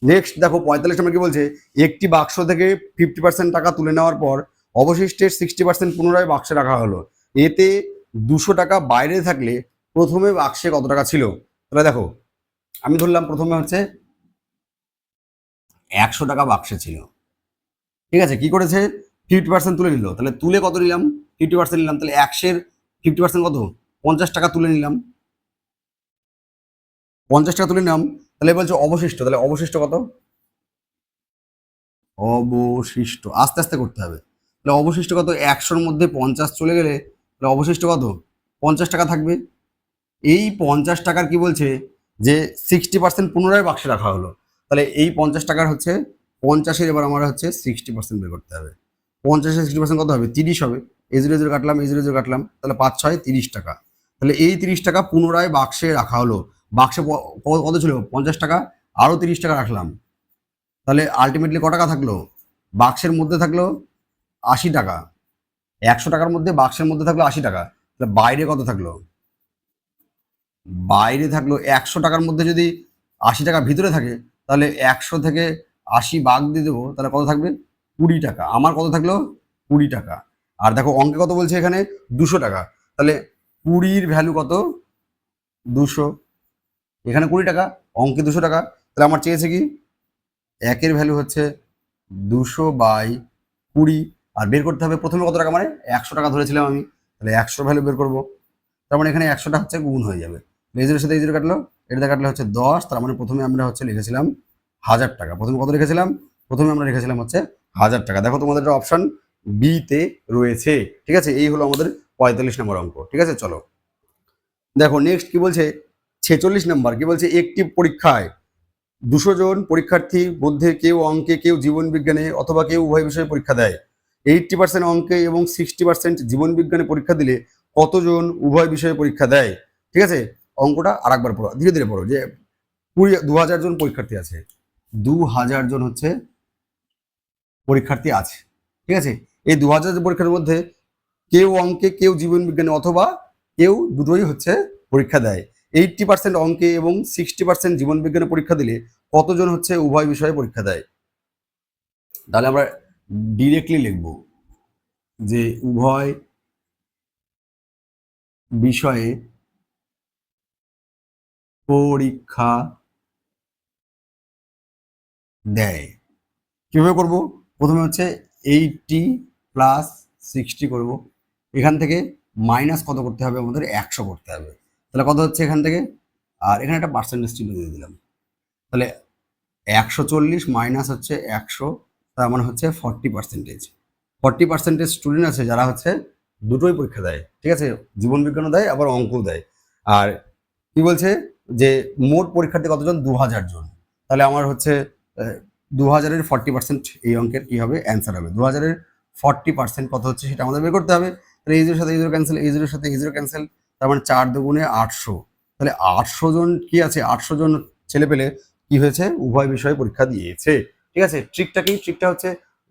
নেক্সট দেখো 45 নম্বর কি বলছে, একটি বাক্স থেকে 50% টাকা তুলে নেওয়ার পর অবশিষ্টের 60% পুনরায় বাক্সে রাখা হলো। এতে 200 টাকা বাইরে থাকলে প্রথমে বাক্সে কত টাকা ছিল। তাহলে দেখো আমি ধরলাম প্রথমে হচ্ছে 100 টাকা বাক্সে ছিল, ঠিক আছে। কি করেছে, 50% তুলে নিল, তাহলে তুলে কত নিলাম, 50% নিলাম, তাহলে 100-এর 50% কত, 50 টাকা তুলে নিলাম, 50 টাকা তুলে নিলাম। তাহলে বলছে অবশিষ্ট, তাহলে অবশিষ্ট কত, অবশিষ্ট আস্তে আস্তে করতে হবে। তাহলে অবশিষ্ট কত, 100-র মধ্যে 50 চলে গেলে তাহলে অবশিষ্ট কত, 50 টাকা থাকবে। এই 50 টাকার কি বলছে, যে 60% পুনরায় বাক্সে রাখা হলো। তাহলে এই 50 টাকার হচ্ছে 50-এর এবার আমার হচ্ছে 60% বের করতে হবে। 50-এর 60% কত হবে, 30 হবে। এই 0 0 কাটলাম, এই 0 0 কাটলাম, তাহলে 5 6 30 টাকা। তাহলে এই 30 টাকা পুনরায় বাক্সে রাখা হলো। বাক্সে কত ছিল, 50 টাকা, আরও 30 টাকা রাখলাম, তাহলে আলটিমেটলি ক টাকা থাকলো, বাক্সের মধ্যে থাকলো 80 টাকা। 100 টাকার মধ্যে বাক্সের মধ্যে থাকলো 80 টাকা, তাহলে বাইরে কত থাকলো, বাইরে থাকলো 100 টাকার মধ্যে যদি 80 টাকা ভিতরে থাকে, তাহলে 100 থেকে 80 বাদ দিয়ে দেবো, তাহলে কত থাকবে? 20 টাকা। আমার কত থাকলো? 20 টাকা। আর দেখো অঙ্কে কত বলছে এখানে? 200 টাকা। তাহলে 20-র ভ্যালু কত? 200। এখানে 20 টাকা, অঙ্কে 200 টাকা। তাহলে আমার চেয়েছে কি? একের ভ্যালু হচ্ছে 200/20। আর বের করতে হবে প্রথমে কত টাকা, মানে 100 টাকা ধরেছিলাম আমি, তাহলে 100 ভ্যালু বের করবো। তার মানে এখানে 100টা হচ্ছে গুণ হয়ে যাবে। এই জিরোর সাথে এই জিরো কাটলো, এটা কাটলে হচ্ছে 10। তার মানে প্রথমে আমরা হচ্ছে লিখেছিলাম 1000 টাকা। প্রথমে কত লিখেছিলাম? প্রথমে আমরা লিখেছিলাম হচ্ছে 1000 টাকা। দেখো তোমাদের অপশন বি তে রয়েছে। ঠিক আছে, এই হলো আমাদের 45 নম্বর অঙ্ক। ঠিক আছে, চলো দেখো নেক্সট কি বলছে। 46 নম্বর কি বলছে, একটি পরীক্ষায় 200 জন পরীক্ষার্থীর মধ্যে কেউ অঙ্কে, কেউ জীবন বিজ্ঞানে অথবা কেউ উভয় বিষয়ে পরীক্ষা দেয়। 80% অঙ্কে এবং 60% জীবন বিজ্ঞানে পরীক্ষা দিলে কতজন উভয় বিষয়ে পরীক্ষা দেয়? ঠিক আছে, অঙ্কটা আর একবার পড়ো, ধীরে ধীরে পড়ো। যে 2000 জন পরীক্ষার্থী আছে, 2000 জন হচ্ছে পরীক্ষার্থী আছে। ঠিক আছে, এই 2000 জন পরীক্ষার মধ্যে কেউ অঙ্কে, কেউ জীবন বিজ্ঞানে অথবা কেউ দুটোই হচ্ছে পরীক্ষা দেয়। 80% অঙ্কে এবং 60% জীবন বিজ্ঞানে পরীক্ষা দিলে কতজন হচ্ছে উভয় বিষয়ে পরীক্ষা দেয়? তাহলে আমরা ডিরেক্টলি লিখব যে উভয় বিষয়ে পরীক্ষা দেয়। কিভাবে করব? প্রথমে হচ্ছে 80+60 করব। এখান থেকে মাইনাস কত করতে হবে? আমাদের 100 করতে হবে। তাহলে কত হচ্ছে এখান থেকে? আর এখানে একটা পার্সেন্টেজ চিহ্ন দিয়ে দিলাম। তাহলে 140 মাইনাস হচ্ছে 100, তার মানে হচ্ছে 40%। 40% স্টুডেন্ট আছে যারা হচ্ছে দুটোই পরীক্ষা দেয়। ঠিক আছে, জীবন বিজ্ঞানও দেয় আবার অঙ্কও দেয়। আর কি বলছে যে মোট পরীক্ষার্থী কতজন? 2000 জন। তাহলে আমার হচ্ছে 2000-এর 40% এই অঙ্কের কি হবে? অ্যান্সার হবে। 2000-এর 40% কত হচ্ছে সেটা আমাদের বের করতে হবে। তাহলে এই জিরোর সাথে এই জিরো ক্যান্সেল, এই জিরোর সাথে এই জিরো ক্যান্সেল, তার মানে 4 দুগুণে 800। তাহলে 800 জন কি আছে? 800 জন ছেলে পেলে কি হয়েছে? উভয় বিষয়ে পরীক্ষা দিয়েছে। ঠিক আছে, ট্রিকটা কি? ট্রিকটা হচ্ছে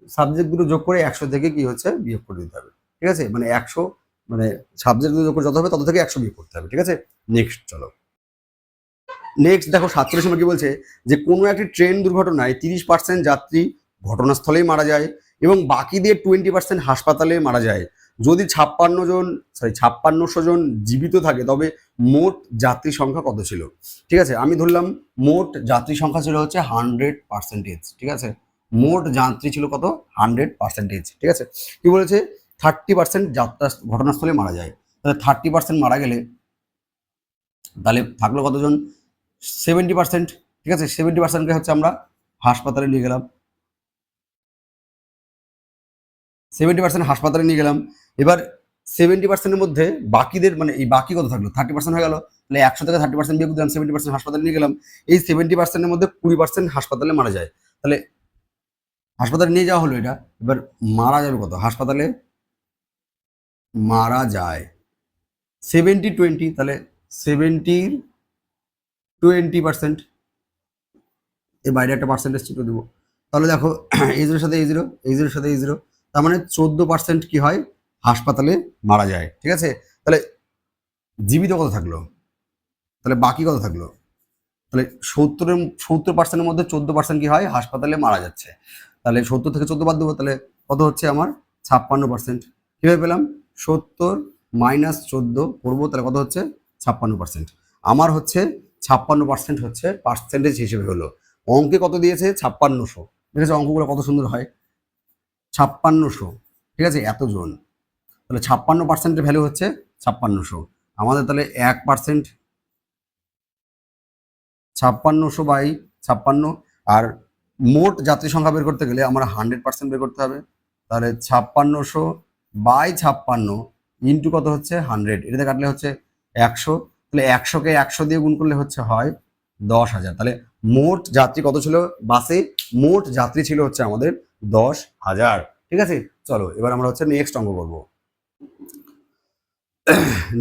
সাবজেক্ট দুটো যোগ করে 100 থেকে কি হচ্ছে বিয়োগ করে দিতে হবে। ঠিক আছে, মানে 100, মানে সাবজেক্ট দুটো যোগ করে যত হবে তত থেকে 100 বিয়োগ করতে হবে। ঠিক আছে, নেক্সট চলো। নেক্সট দেখো 47 নম্বর কি বলছে, যে কোনো একটি ট্রেন দুর্ঘটনায় 30% যাত্রী ঘটনাস্থলেই মারা যায় এবং বাকিদের 20% হাসপাতালে মারা যায়। যদি 5600 জন জীবিত থাকে তবে মোট যাত্রী সংখ্যা কত ছিল? ঠিক আছে, আমি ধরলাম মোট যাত্রী সংখ্যা ছিল হচ্ছে 100%। ঠিক আছে, মোট যাত্রী ছিল কত? 100%। ঠিক আছে, কি বলেছে? 30% যাত্রা ঘটনাস্থলে মারা যায়। তাহলে 30% মারা গেলে তাহলে থাকলো কতজন? 70%। ঠিক আছে, 70%কে হচ্ছে আমরা হাসপাতালে নিয়ে গেলাম। 70% হাসপাতালে নিয়ে গেলাম। এবার 70%-এর মধ্যে বাকিদের, মানে এই বাকি কত থাকলো? 30% হয়ে গেল। তাহলে 100 থেকে 30% বিয়োগ দিলাম, 70% হাসপাতালে নিয়ে গেলাম। এই 70%-এর মধ্যে 20% হাসপাতালে মারা যায়। তাহলে হাসপাতালে নিয়ে যাওয়া হলো এটা। এবার মারা যাবে কত? হাসপাতালে মারা যায় 70-20, তাহলে 70-20%। এর বাইরে একটা পার্সেন্টেজ চিহ্ন দেবো। তাহলে দেখো এই জিরোর সাথে এই জিরো, এই জিরোর সাথে এই জিরো, তার মানে 14% কি হয়? হাসপাতালে মারা যায়। ঠিক আছে, তাহলে জীবিত কত থাকলো? তাহলে বাকি কত থাকলো? তাহলে 70%-এর মধ্যে 14% কি হয়? হাসপাতালে মারা যাচ্ছে। তাহলে 70 থেকে 14 বাদ দেবো, তাহলে কত হচ্ছে আমার? 56%। কীভাবে পেলাম? 70 মাইনাস 14 করবো, তাহলে কত হচ্ছে? 56%। আমার হচ্ছে 56% হচ্ছে পার্সেন্টেজ হিসেবে হলো। অঙ্কে কত দিয়েছে? 5600। ঠিক আছে, অঙ্কগুলো কত সুন্দর হয়। 5600। ঠিক আছে, এতজন। তাহলে 56%-এর ভ্যালু হচ্ছে 5600। আমাদের তাহলে 1%, 5600/56। আর মোট যাত্রী সংখ্যা বের করতে গেলে আমরা 100% বের করতে হবে। তাহলে 5600/56 ইন্টু কত হচ্ছে? 100। এটাতে কাটলে হচ্ছে 100। তাহলে 100-কে 100 দিয়ে গুণ করলে হচ্ছে হয় 10,000। তাহলে মোট যাত্রী কত ছিল বাসে? মোট যাত্রী ছিল হচ্ছে আমাদের 10,000। ঠিক আছে, চলো এবার আমরা হচ্ছে নেক্সট অঙ্ক করবো।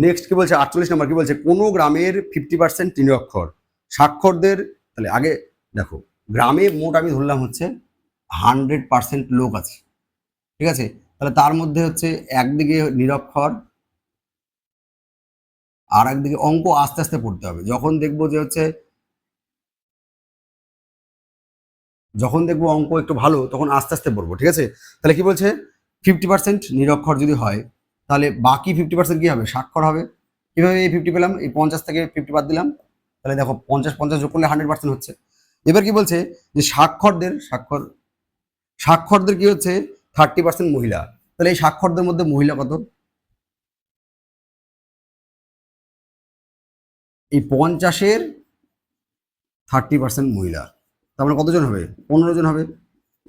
নেক্সট কি বলছে? 48 নম্বর কি বলছে, কোনো গ্রামের 50% নিরক্ষর সাক্ষরদের। তাহলে আগে দেখো, গ্রামে মোট আমি ধরলাম হচ্ছে 100% লোক আছে। ঠিক আছে, তাহলে তার মধ্যে হচ্ছে একদিকে নিরক্ষর আর একদিকে অঙ্ক আস্তে আস্তে পড়তে হবে। যখন দেখবো যে হচ্ছে যখন দেখবো অঙ্ক একটু ভালো তখন আস্তে আস্তে পড়বো, ঠিক আছে? তাহলে কি বলছে, 50% নিরক্ষর যদি হয় তাহলে বাকি 50% কি হবে, স্বাক্ষর হবে। কিভাবে এই 50 পেলাম, এই 50 থেকে 50 বাদ দিলাম, তাহলে দেখো 50 যোগ করলে 100% হচ্ছে। এবার কি বলছে যে স্বাক্ষরদের কি হচ্ছে 30% মহিলা, তাহলে এই স্বাক্ষরদের মধ্যে মহিলা কত, এই 50-এর 30% মহিলা, তার মানে কতজন হবে, 15 জন হবে।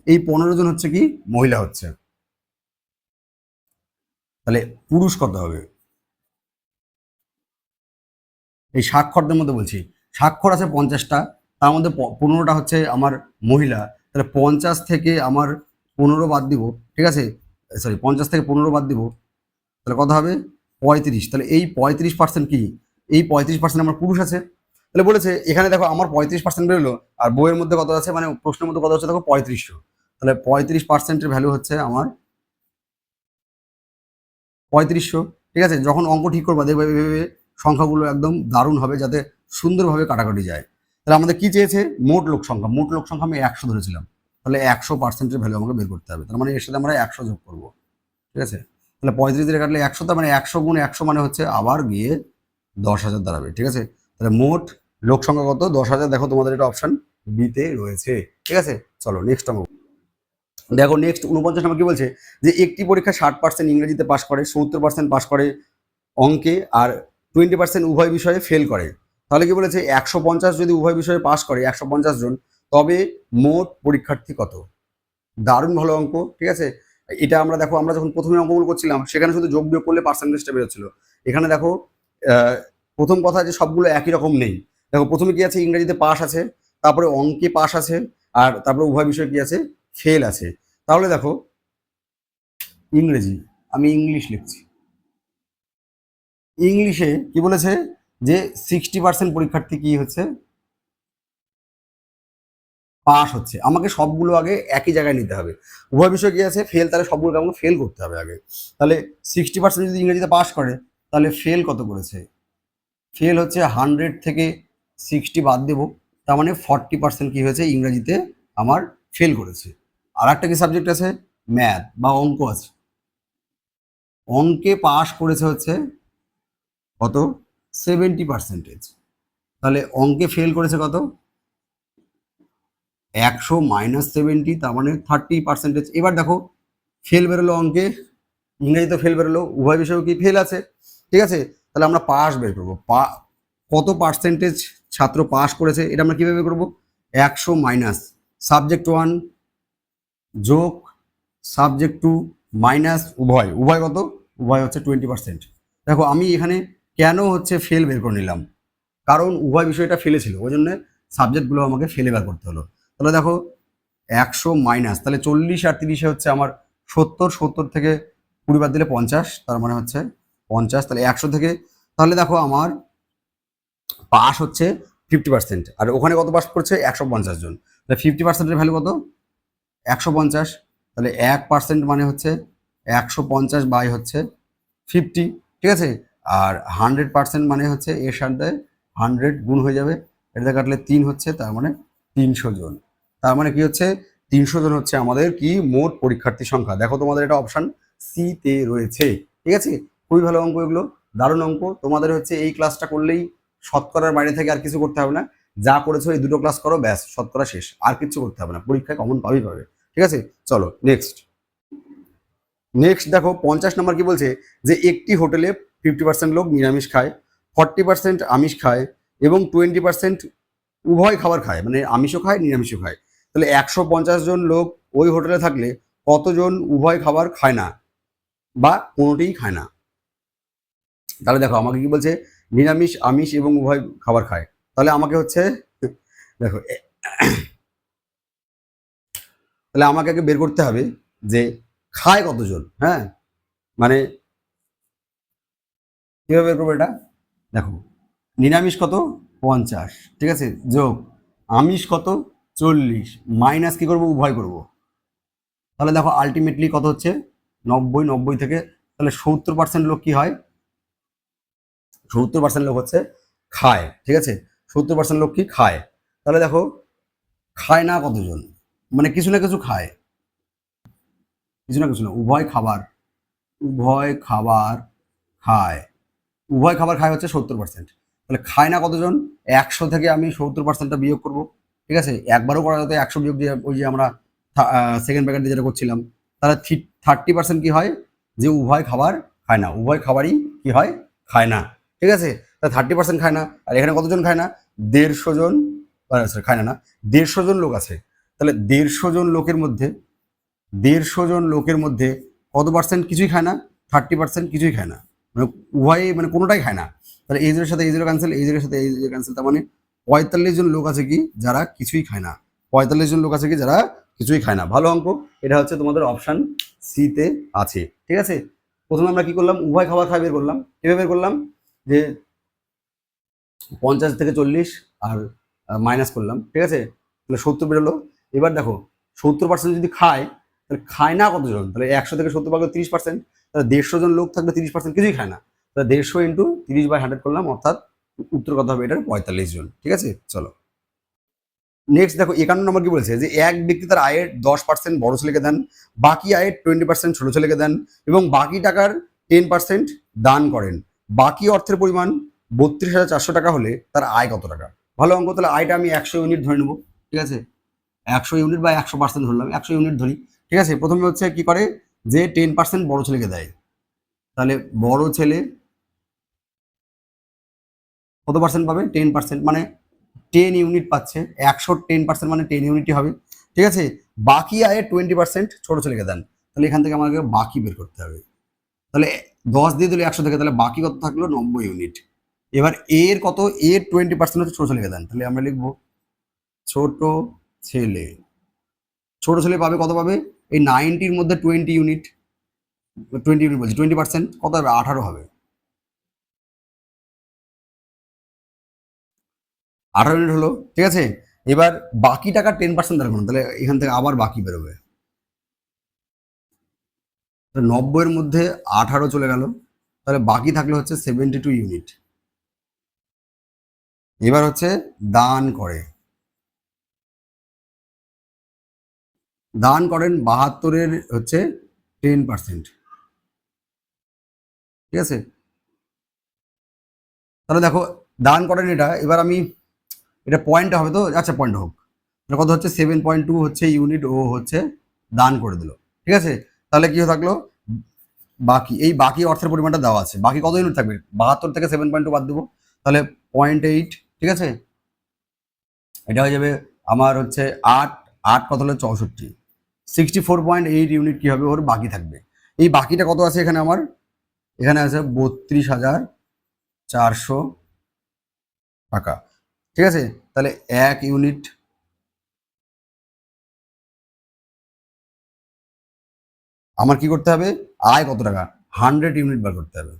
এই 15 জন হচ্ছে কি মহিলা হচ্ছে, তাহলে পুরুষ কত হবে, এই স্বাক্ষরদের মধ্যে বলছি, স্বাক্ষর আছে 50টা, তার মধ্যে 15টা হচ্ছে আমার মহিলা, তাহলে 50 থেকে আমার 15 বাদ দিব, ঠিক আছে, সরি 50 থেকে 15 বাদ দিব, তাহলে কত হবে 35, তাহলে এই 35% কি, এই 35% আমার পুরুষ আছে। তাহলে বলেছে এখানে দেখো আমার 35% বেরোলো, আর বইয়ের মধ্যে কত আছে, মানে প্রশ্নের মধ্যে কত আছে দেখো 3500, তাহলে 35%-এর ভ্যালু হচ্ছে আমার 3500, ঠিক আছে? যখন অঙ্ক ঠিক করবা দেখবে এভাবে সংখ্যাগুলো একদম দারুণ হবে, যাতে সুন্দরভাবে কাটাকাটি যায়। তাহলে আমাদের কি চেয়েছে, মোট লোক সংখ্যা আমি 100 ধরেছিলাম, তাহলে 100%-এর ভ্যালু আমাকে বের করতে হবে, তার মানে এর সাথে আমরা 100 যোগ করবো, ঠিক আছে? তাহলে 35 দিয়ে কাটলে 100, তার মানে 100 গুণ 100 মানে হচ্ছে আবার গিয়ে 10,000 দাঁড়াবে, ঠিক আছে? তাহলে মোট লোক সংখ্যা কত, 10,000। দেখো তোমাদের এটা অপশন বিতে রয়েছে, ঠিক আছে? চলো নেক্সট অঙ্ক দেখো। নেক্সট 49 নম্বর কি বলছে, যে একটি পরীক্ষা 60% ইংরেজিতে পাস করে, 70% পাস করে অঙ্কে, আর 20% উভয় বিষয়ে ফেল করে। তাহলে কি বলেছে, 150 যদি উভয় বিষয়ে পাস করে 150 জন, তবে মোট পরীক্ষার্থী কত। দারুণ ভালো অঙ্ক, ঠিক আছে? এটা আমরা দেখো, আমরা যখন প্রথমে অঙ্কগুলো করছিলাম সেখানে শুধু যোগ বিয়োগ করলে পার্সেন্টেজটা বেরোচ্ছিল। এখানে দেখো প্রথম কথা যে সবগুলো একই রকম নেই। দেখো প্রথমে কি আছে, ইংরেজিতে পাস আছে, তারপরে অঙ্কে পাস আছে, আর তারপরে উভয় বিষয় কি আছে, ফেল আছে। তাহলে দেখো ইংরেজি, আমি ইংলিশ লিখছি, ইংলিশে কি বলেছে যে 60% পরীক্ষার্থী কি হচ্ছে, পাস হচ্ছে। আমাকে সবগুলো আগে একই জায়গায় নিতে হবে, উভয় বিষয় কি আছে ফেল, তাহলে সবগুলোকে আমাকে ফেল করতে হবে আগে। তাহলে 60% যদি ইংরেজিতে পাস করে, তাহলে ফেল কত করেছে, ফেল হচ্ছে 100 থেকে 60 বাদ দেবো, তার মানে 40% কি হয়েছে ইংরেজিতে আমার ফেল করেছে। আর একটা কি সাবজেক্ট আছে, ম্যাথ বা অঙ্ক আছে, অঙ্কে পাস করেছে হচ্ছে কত, 70%। তাহলে অঙ্কে ফেল করেছে কত, 100 মাইনাস 70, তার মানে 30%। এবার দেখো ফেল বেরোলো অঙ্কে, ইংরেজিতে ফেল বেরোলো, উভয় বিষয়েও কি ফেল আছে, ঠিক আছে? তাহলে আমরা পাস বের করবো, কত পার্সেন্টেজ ছাত্র পাস করেছে, এটা আমরা কীভাবে করবো, 100 মাইনাস সাবজেক্ট 1 যোগ সাবজেক্ট 2 মাইনাস উভয়, উভয় কত, উভয় হচ্ছে 20%। দেখো আমি এখানে কেন হচ্ছে ফেল বের করে নিলাম, কারণ উভয় বিষয়টা ফেলে ছিল, ওই জন্য সাবজেক্টগুলো আমাকে ফেলে বের করতে হলো। তাহলে দেখো 100 মাইনাস, তাহলে 40 আর 30 হচ্ছে আমার 70 থেকে 20 বাদ দিলে 50, তার মানে হচ্ছে 50, তাহলে 100 থেকে, তাহলে দেখো আমার পাস হচ্ছে 50%, আর ওখানে কত পাস করছে 150 জন, তাহলে 50%-এর ভ্যালু কত, 150, তাহলে 1% মানে হচ্ছে 150 বাই হচ্ছে 50, ঠিক আছে? আর 100% মানে হচ্ছে এর সাথে 100 গুণ হয়ে যাবে, এটা কাটলে 3 হচ্ছে, তার মানে 300 জন। তার মানে কি হচ্ছে 300 জন হচ্ছে আমাদের কি মোট পরীক্ষার্থী সংখ্যা। দেখো তোমাদের এটা অপশন সি তে রয়েছে, ঠিক আছে? খুবই ভালো অঙ্ক এগুলো, দারুণ অঙ্ক। তোমাদের হচ্ছে এই ক্লাসটা করলেই শতকরার বাইরে থেকে আর কিছু করতে হবে না, যা করেছো এই দুটো ক্লাস করো, ব্যাস শতকরা শেষ, আর কিছু করতে হবে না, পরীক্ষায় কমন পাবে, ঠিক আছে? চলো নেক্সট। নেক্সট দেখো 50 নম্বর কি বলছে, যে একটি হোটেলে 50% লোক নিরামিষ খায়, 40% আমিষ খায়, এবং 20% উভয় খাবার খায়, মানে আমিষও খায় নিরামিষও খায়। তাহলে 150 জন লোক ওই হোটেলে থাকলে কতজন উভয় খাবার খায় না বা কোনোটিই খায় না। তাহলে দেখো আমাকে কি বলছে, নিরামিষ আমিষ এবং উভয় খাবার খায়, তাহলে আমাকে হচ্ছে দেখো তাহলে আমাকে আগে বের করতে হবে যে খায় কতজন, হ্যাঁ, মানে কীভাবে বের করবো এটা, দেখো নিরামিষ কত 50, ঠিক আছে, যোগ আমিষ কত 40, মাইনাস কি করবো উভয় করব, তাহলে দেখো আলটিমেটলি কত হচ্ছে 90 থেকে, তাহলে 70% লোক কি হয়, 70% লোক হচ্ছে খায়, ঠিক আছে? 70% লোক কি খায়, তাহলে দেখো খায় না কতজন, মানে কিছু না কিছু খায়, কিছু না কিছু না, উভয় খাবার, উভয় খাবার খায়, উভয় খাবার খায় হচ্ছে 70%। তাহলে খায় না কতজন? 100 থেকে আমি 70%টা বিয়োগ করব। ঠিক আছে, একবারও করা যেত 100 বিয়োগ দিয়ে, ওই যে আমরা সেকেন্ড ব্র্যাকেট যেটা করছিলাম। তাহলে 30% কি হয়? যে উভয় খাবার খায় না, উভয় খাবারই কি হয়? খায় না। ঠিক আছে, তাহলে 30% খায় না। আর এখানে কতজন খায় না? 150 জন, সরি খায় না না, 150 জন লোক আছে। তাহলে 150 জন লোকের মধ্যে, 150 জন লোকের মধ্যে কত পার্সেন্ট কিছুই খায় না? 30% কিছুই খায় না, মানে উভয়ই, মানে কোনোটাই খায় না। তাহলে এই জিরোর সাথে এই জিরো ক্যান্সেল, এই জিরোর সাথে এই জিরো ক্যান্সেল, তার মানে 45 জন লোক আছে কি যারা কিছুই খায় না, 45 জন লোক আছে কি যারা কিছুই খায় না। ভালো অঙ্ক। এটা হচ্ছে তোমাদের অপশন সি তে আছে। ঠিক আছে, প্রথমে আমরা কি করলাম? উভয় খাবার খায় বের করলাম। কিভাবে বের করলাম? যে 50 থেকে 40 আর মাইনাস করলাম। ঠিক আছে, তাহলে 70 বেরোলো। এবার দেখো 70% যদি খায়, তাহলে খায় না কতজন? তাহলে 100 থেকে 70 ভাগ 30%, তাহলে 150 জন লোক থাকলে 30% কিছুই খায় না। তাহলে 150 ইন্টু 30/100 করলাম, অর্থাৎ উত্তর কত হবে এটার? 45 জন। ঠিক আছে, চলো নেক্সট দেখো 51 নম্বর কি বলেছে? যে এক ব্যক্তি তার আয়ের 10% বড় ছেলেকে দেন, বাকি আয়ের 20% ছোট ছেলেকে দেন এবং বাকি টাকার 10% দান করেন। বাকি অর্থের পরিমাণ 32,400 টাকা হলে তার আয় কত টাকা? ভালো অঙ্ক। তাহলে আয়টা আমি 100 ইউনিট ধরে নেবো। ঠিক আছে, 100 ইউনিট বা 100% ধরলাম, 100 ইউনিট ধরি। ঠিক আছে, প্রথমে হচ্ছে কি করে? যে 10% বড় ছেলেকে দেয়। তাহলে বড় ছেলে কত পার্সেন্ট পাবে? 10%, মানে 10 ইউনিট পাচ্ছে। 100 10% মানে 10 ইউনিটই হবে। ঠিক আছে, বাকি আয়ের 20% ছোট ছেলেকে দেন। তাহলে এখান থেকে আমাকে বাকি বের করতে হবে। তাহলে 10 দিয়ে দিলে 100 থেকে, তাহলে বাকি কত থাকলো? 90 ইউনিট। এবার এর কত? এর 20% হচ্ছে ছোট ছেলেকে দেন। তাহলে আমরা লিখবো ছোট ছেলে। ছোট ছেলে পাবে কত পাবে? এই 90-র মধ্যে 20 ইউনিট, 20 ইউনিট বলছি, 20% কত হবে? 18 হবে। 18 ইউনিট হলো। ঠিক আছে, এবার বাকি টাকা 10% রাখুন, তাহলে এখান থেকে আবার বাকি বেরোবে। 90-এর মধ্যে 18 চলে গেল, তাহলে বাকি থাকলে হচ্ছে 72 ইউনিট। এবার হচ্ছে দান করে, দান করেন 72-এর হচ্ছে 10%। ঠিক আছে, তাহলে দেখো দান করেন এটা, এবার আমি এটা পয়েন্টটা হবে তো, আচ্ছা পয়েন্ট হোক। এটা কত হচ্ছে? 7.2 হচ্ছে ইউনিট ও হচ্ছে দান করে দিল। ঠিক আছে, তাহলে কি থাকলো? বাকি, এই বাকি অর্থের পরিমাণটা দেওয়া আছে। বাকি কত ইউনিট থাকবে? 72 থেকে 7.2 বাদ দেবো, তাহলে 0.8। ঠিক আছে, এটা হয়ে যাবে আমার হচ্ছে 8, 8 কত হলো? 64। 64.8 ইউনিট কি হবে? ওর বাকি থাকবে। এই বাকিটা কত আছে এখানে আমার? এখানে আছে 32,400 টাকা। ঠিক আছে, তাহলে 1 ইউনিট, আমার কি করতে হবে? আয় কত টাকা? 100 ইউনিট বার করতে হবে।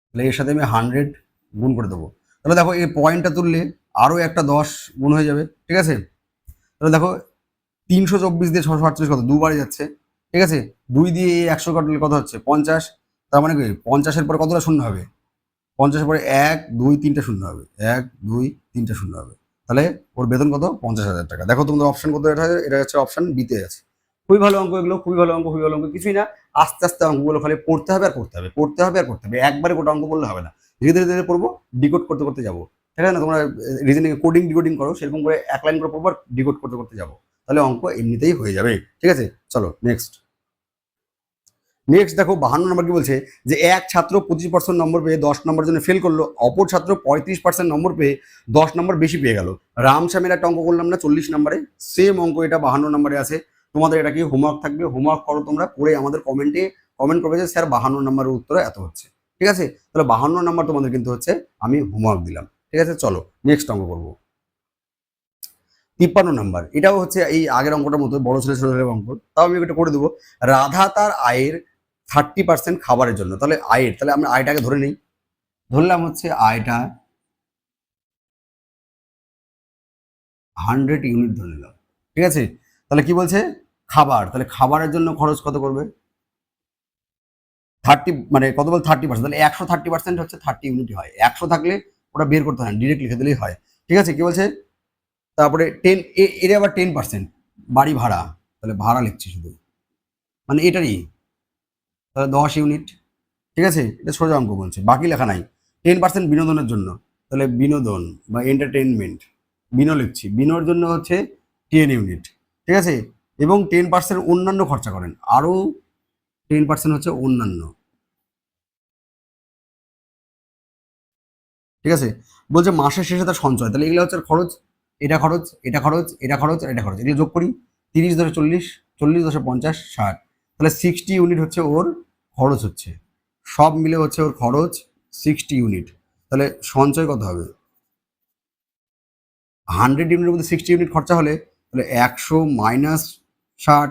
তাহলে এর সাথে আমি 100 গুণ করে দেবো। তাহলে দেখো এই পয়েন্টটা তুললে আরও একটা 10 গুণ হয়ে যাবে। ঠিক আছে, তাহলে দেখো 324 দিয়ে 648 কত? দুবারে যাচ্ছে। ঠিক আছে, 2 দিয়ে 100 কাটলে কত হচ্ছে? 50। তার মানে কি 50-এর পরে কতটা শূন্য হবে? 50-এর পরে 1 2 3টা শূন্য হবে, 1 2 3টা শূন্য হবে। তাহলে ওর বেতন কত? 50,000 টাকা। দেখো তোমাদের অপশন কত? এটা হচ্ছে অপশন বিতে আছে। খুবই ভালো অঙ্ক এগুলো, খুবই ভালো অঙ্ক, খুবই ভালো অঙ্ক। কিছুই না, আস্তে আস্তে অঙ্কগুলো খালি পড়তে হবে আর করতে হবে, পড়তে হবে আর করতে হবে। একবারে গোটা অঙ্ক বললে হবে না, ধীরে ধীরে ধীরে পড়বো, ডিকোড করতে করতে যাবো। ঠিক আছে না, তোমরা রিজনিং কোডিং ডিকোডিং করো, সেরকম করে এক লাইন করে পড়বো, ডিকোড করতে করতে যাবো, তাহলে অঙ্ক এমনিতেই হয়ে যাবে। ঠিক আছে, চলো নেক্সট। নেক্সট দেখো 52 নম্বর কি বলছে? যে এক ছাত্র 25% নম্বর পেয়ে 10 নম্বর জন্য ফেল করলো, অপর ছাত্র 35% নম্বর পেয়ে 10 নম্বর বেশি পেয়ে গেল। রামশ্যামের একটা অঙ্ক করলাম না 40 নম্বরে, সেম অঙ্ক এটা 52 নম্বরে আছে। তোমাদের এটা কি হোমওয়ার্ক থাকবে, হোমওয়ার্ক করো তোমরা, করে আমাদের কমেন্টে কমেন্ট করবে যে স্যার 52 নম্বরের উত্তর এত হচ্ছে। ঠিক আছে, তাহলে 52 নম্বর তোমাদের কিন্তু হচ্ছে আমি হোমওয়ার্ক দিলাম। ঠিক আছে, চলো নেক্সট অঙ্ক করবো। 53 নাম্বার, এটাও হচ্ছে এই আগের অঙ্কটার মতো, বড় ছেলে ছোট ছেলের অঙ্ক, তাও আমি এটা করে দেবো। রাধা তার আয়ের 30% খাবারের জন্য, তাহলে আয়ের, তাহলে আমরা আয়টাকে ধরে নিই। ধরলাম হচ্ছে আয়টা 100 ইউনিট ধরে নিলাম। ঠিক আছে, তাহলে কি বলছে? খাবার, তাহলে খাবারের জন্য খরচ কত করবে? 30, মানে কত বল? 30%, তাহলে 130% হচ্ছে 30 ইউনিট হয়। 100 থাকলে ওটা বের করতে হয় না, ডিরেক্ট লিখে দিলেই হয়। ঠিক আছে, কি বলছে? তারপরে এর আবার 10% বাড়ি ভাড়া, তাহলে ভাড়া লিখছি শুধু, মানে এটারই, তাহলে 10 ইউনিট। ঠিক আছে, এটা সোজা অঙ্ক বলছে, বাকি লেখা নাই। 10% বিনোদনের জন্য, তাহলে বিনোদন বা এন্টারটেনমেন্ট, লিখছি, বিনোর জন্য হচ্ছে 10 ইউনিট। ঠিক আছে, এবং 10% অন্যান্য খরচা করেন, আরও 10% হচ্ছে অন্যান্য। ঠিক আছে, বলছে মাসের শেষে তার সঞ্চয়, তাহলে এগুলো হচ্ছে খরচ, এটা খরচ, এটা খরচ, এটা খরচ, আর এটা খরচ, এগুলো যোগ করি, 30 × 40, 40 × 50, 60, তাহলে 60 ইউনিট হচ্ছে ওর খরচ হচ্ছে, সব মিলে হচ্ছে ওর খরচ 60 ইউনিট। তাহলে সঞ্চয় কত হবে? 100 ইউনিটের মধ্যে 60 ইউনিট খরচা হলে, তাহলে 100 মাইনাস 60,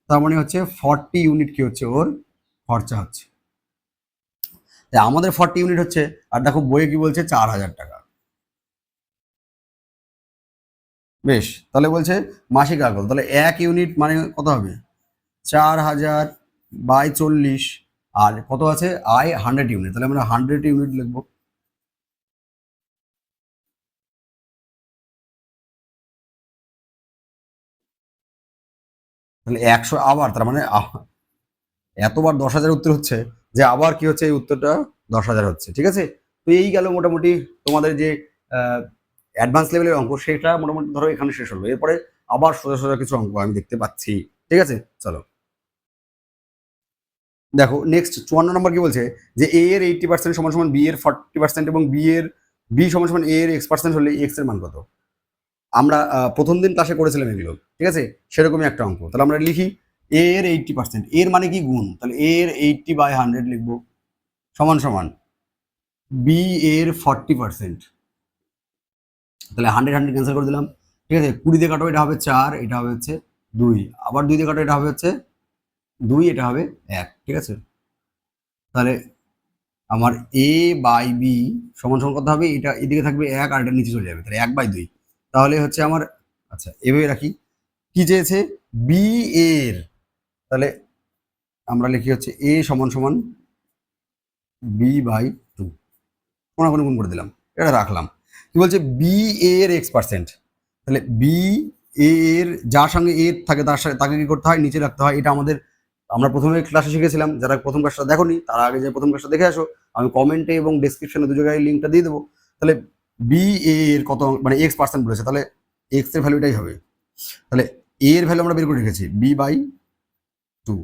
তার মানে হচ্ছে 40 ইউনিট কি হচ্ছে ওর খরচা হচ্ছে। তাই আমাদের 40 ইউনিট হচ্ছে, আর দেখো বইয়ে কি বলছে, 4000 টাকা। বেশ, তাহলে বলছে মাসিক আয় কত, তাহলে 1 ইউনিট মানে কত হবে, 4000/40, আর কত আছে আয় 100 ইউনিট, তাহলে আমরা 100 ইউনিট লিখবো। তাহলে 100 আবার, তার মানে এতবার 10,000 উত্তর হচ্ছে যে আবার কি হচ্ছে, এই উত্তরটা 10,000 হচ্ছে। ঠিক আছে, তো এই গেল মোটামুটি তোমাদের যে অ্যাডভান্স লেভেলের অঙ্ক, সেটা মোটামুটি ধরো এখানে শেষ হলো। এরপরে আবার সোজা সোজা কিছু অঙ্ক আমি দেখতে পাচ্ছি। ঠিক আছে, চলো দেখো নেক্সট 54 নম্বর কি বলছে, যে এ এর 80% সমান সমান বি এর 40% এবং বি সমান সমান এ এর x% হলে এক্স এর মান কত। আমরা প্রথম দিন ক্লাসে করেছিলাম এগুলো। ঠিক আছে, সেরকমই একটা অঙ্ক। তাহলে আমরা লিখি এ এর 80%, এর মানে কি গুণ, তাহলে এ এর 80/100 লিখবো, সমান সমান বি এর 40%, তাহলে 100 ক্যান্সেল করে দিলাম। ঠিক আছে, 20 দিয়ে কাটো, এটা হবে 4, এটা হবে হচ্ছে 2, আবার 2 দিয়ে কাটো, এটা হবে হচ্ছে 2, এটা হবে 1। ঠিক আছে, তাহলে আমার এ বাই বি সমান সমান কত হবে, এটা এদিকে থাকবে 1 আর এটা নিচে চলে যাবে, তাহলে 1/2। তাহলে হচ্ছে আমার, আচ্ছা এভাবে রাখি, কি চেয়েছে বি এর, তাহলে আমরা লিখি হচ্ছে এ সমান সমান b/2, কোনাকুনি গুণ করে দিলাম, এটা রাখলাম। কি বলছে বি এর x%, তাহলে বি এর যার সঙ্গে এ থাকে তার সাথে তাকে কি করতে হয়, নিচে রাখতে হয়। এটা আমাদের, আমরা প্রথমে ক্লাসে শিখেছিলাম, যারা প্রথম ক্লাসটা দেখোনি তারা আগে যে প্রথম ক্লাসটা দেখে আসো, আমি কমেন্টে এবং ডেসক্রিপশনে 2 জায়গায় লিঙ্কটা দিয়ে দেবো। তাহলে বি এর কত, মানে x% বলেছে, তাহলে এক্স এর ভ্যালুটাই হবে, তাহলে এ এর ভ্যালু আমরা বের করে রেখেছি b/2,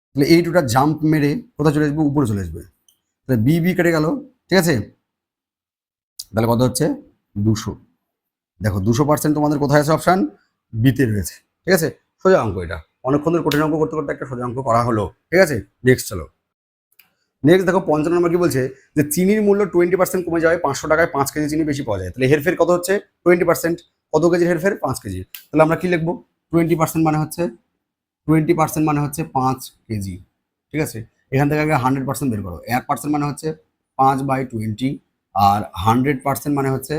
তাহলে এই দুটা জাম্প মেরে কোথায় চলে আসবে, উপরে চলে আসবে, তাহলে বি কেটে গেল। ঠিক আছে, তাহলে কত হচ্ছে 200। দেখো 200% তোমাদের কোথায় আছে, অপশান বিতে রয়েছে। ঠিক আছে, সোজা অঙ্ক এটা, অনেকক্ষণ ধরে কঠিন অঙ্ক করতে করতে একটা সোজা অঙ্ক করা হলো। ঠিক আছে, নেক্সট চলো। নেক্সট দেখো 55 নম্বর কি বলছে, যে চিনির মূল্য 20% কমে যাওয়ায় 500 টাকায় 5 কেজি চিনি বেশি পাওয়া যায়, তাহলে হেরফের কত হচ্ছে 20%, কত কেজির হেরফের 5 কেজি, তাহলে আমরা কি লিখবো, 20% মানে হচ্ছে 20% মানে হচ্ছে 5 কেজি। ঠিক আছে, এখান থেকে আগে 100% বের করো, 1% মানে হচ্ছে 5/20, আর 100% মানে হচ্ছে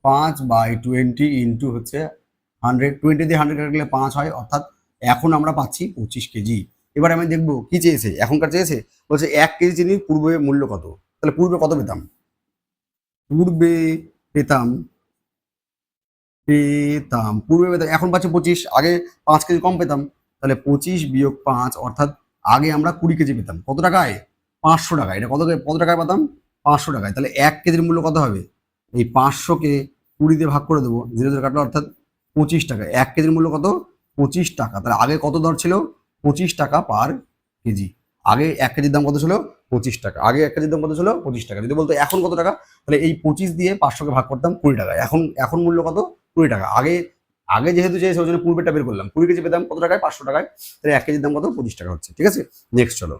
5/20 ইন্টু হচ্ছে 120 দিয়ে 100 কাটলে 5 হয়, অর্থাৎ এখন আমরা পাচ্ছি 25 কেজি। এবার আমি দেখবো কি চেয়েছে, এখনকার চেয়েছে, বলছে 1 কেজি চিনির পূর্বে মূল্য কত, তাহলে পূর্বে কত পেতাম, পূর্বে পেতাম এখন পাচ্ছি 25, আগে 5 কেজি কম পেতাম, তাহলে 25 বিয়োগ 5, অর্থাৎ আগে আমরা 20 কেজি পেতাম, কত টাকায়, 500 টাকায়। এটা কত টাকায় পেতাম, 500 টাকায়। তাহলে 1 কেজির মূল্য কত হবে, এই 500কে 20 দিয়ে ভাগ করে দেবো, 0 কাটলো, অর্থাৎ 25 টাকা। 1 কেজির মূল্য কত, 25 টাকা। তাহলে আগে কত দর ছিল, 25 টাকা পার কেজি। আগে 1 কেজির দাম কত ছিল, 25 টাকা। আগে 1 কেজির দাম কত ছিল, 25 টাকা। যদি বলতো এখন কত টাকা, তাহলে এই 25 দিয়ে 500কে ভাগ করতাম 20 টাকা। এখন মূল্য কত, 20 টাকা। আগে আগে যেহেতু চেয়েছে ওই জন্য পূর্বেটা বের করলাম, 20 কেজি পেতাম কত টাকায়, 500 টাকায়, তাহলে 1 কেজির দাম কত, 25 টাকা হচ্ছে। ঠিক আছে, নেক্সট চলো।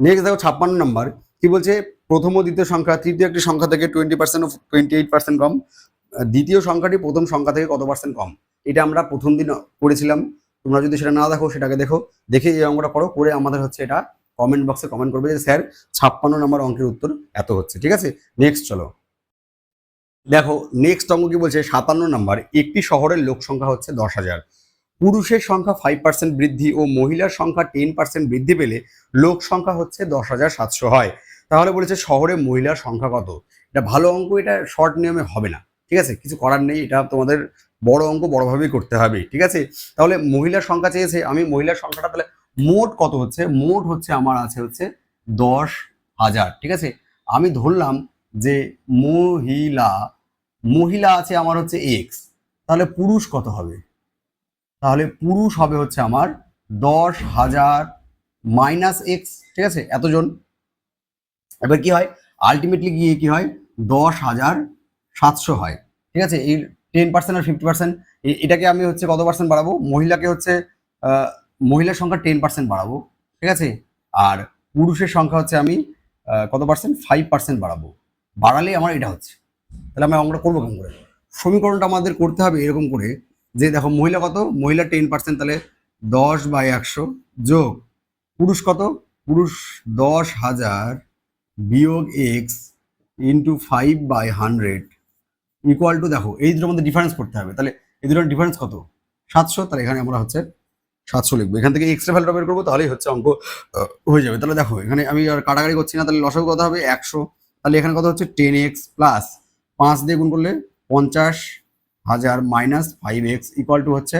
নেক্সট দেখো 56 নম্বর কি বলছে, প্রথম ও দ্বিতীয় সংখ্যা, তৃতীয় একটি সংখ্যা থেকে 20% ও 28% কম, দ্বিতীয় সংখ্যাটি প্রথম সংখ্যা থেকে কত পার্সেন্ট কম। এটা আমরা প্রথম দিন করেছিলাম, তোমরা যদি সেটা না দেখো সেটাকে দেখো, দেখে এই অঙ্কটা করো, করে আমাদের হচ্ছে এটা কমেন্ট বক্সে কমেন্ট করবে যে স্যার 56 নম্বর অঙ্কের উত্তর এত হচ্ছে। ঠিক আছে, নেক্সট চলো। দেখো নেক্সট অঙ্ক কি বলছে, 57 নম্বর, একটি শহরের লোক সংখ্যা হচ্ছে 10,000, পুরুষের সংখ্যা 5% বৃদ্ধি ও মহিলার সংখ্যা 10% বৃদ্ধি পেলে লোক সংখ্যা হচ্ছে 10,700 হয়। তাহলে বলেছে শহরে মহিলার সংখ্যা কত। এটা ভালো অঙ্ক, এটা শর্ট নিয়মে হবে না, ঠিক আছে, কিছু করার নেই, এটা তোমাদের বড় অঙ্ক বড়ভাবেই করতে হবে, ঠিক আছে। তাহলে মহিলার সংখ্যা চেয়েছে, আমি মহিলার সংখ্যাটা তাহলে মোট কত হচ্ছে, মোট হচ্ছে আমার আছে হচ্ছে 10,000, ঠিক আছে। আমি ধরলাম যে মহিলা মহিলা আছে আমার হচ্ছে এক্স, তাহলে পুরুষ কত হবে, তাহলে পুরুষ হবে হচ্ছে আমার 10,000 মাইনাস এক্স, ঠিক আছে, এতজন। এবার কি হয়, আলটিমেটলি গিয়ে কি হয়, 10,700 হয়, ঠিক আছে। এই 10% আর 50%, এটাকে আমি হচ্ছে কত পার্সেন্ট বাড়াবো, মহিলাকে হচ্ছে মহিলার সংখ্যা 10% বাড়াবো, ঠিক আছে। আর পুরুষের সংখ্যা হচ্ছে আমি কত পার্সেন্ট, 5% বাড়াবো, বাড়ালে আমার এটা হচ্ছে। তাহলে আমরা অঙ্কটা করবো কেমন করে, সমীকরণটা আমাদের করতে হবে এরকম করে যে দেখো মহিলা কত, মহিলা 10%, তাহলে 10/100 যোগ পুরুষ কত, পুরুষ 10,000 বিয়োগ এক্স ইন্টু 5/100 ইকুয়াল টু, দেখো এই দুটোর মধ্যে ডিফারেন্স করতে হবে, তাহলে এই দুটোর ডিফারেন্স কত, 700, তাহলে এখানে আমরা হচ্ছে 700 লিখবো, এখান থেকে এক্সট্রা ভ্যালুটা বের করবো, তাহলেই হচ্ছে অঙ্ক হয়ে যাবে। তাহলে দেখো এখানে আমি আর কাটাকাটি করছি না, তাহলে লসাগু কত হবে 100, তাহলে এখানে কত হচ্ছে 10x প্লাস 5 দিয়ে গুণ করলে 50,000 মাইনাস 5x ইকুয়াল টু হচ্ছে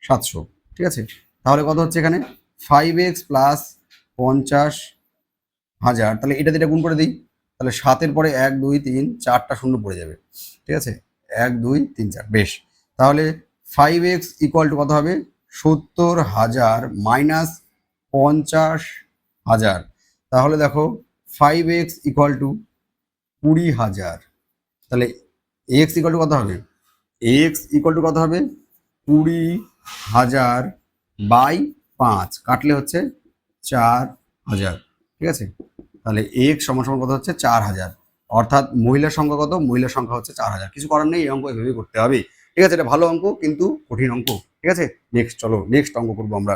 700, ঠিক আছে। তাহলে কত হচ্ছে এখানে 5x প্লাস 50,000, তাহলে এটা যেটা গুণ করে দিই, তাহলে 7-এর পরে 1 2 3 4টা শূন্য পড়ে যাবে, ঠিক আছে, 1 2 3 4, বেশ। তাহলে 5x ইকুয়াল টু কত হবে, 70,000 মাইনাস 50,000, তাহলে দেখো 5x ইকুয়াল টু 20,000, তাহলে x ইকুয়াল টু কত হবে, x ইকুয়াল টু কত হবে 20,000 বাই 5, কাটলে হচ্ছে 4,000, ঠিক আছে। তাহলে x সমান সমান কত হচ্ছে 4,000, অর্থাৎ মহিলার সংখ্যা কত, মহিলার সংখ্যা হচ্ছে 4,000, কিছু করার নেই, এই অঙ্ক এভাবেই করতে হবে, ঠিক আছে। এটা ভালো অঙ্ক কিন্তু কঠিন অঙ্ক, ঠিক আছে। নেক্সট চলো, নেক্সট অঙ্ক করবো আমরা।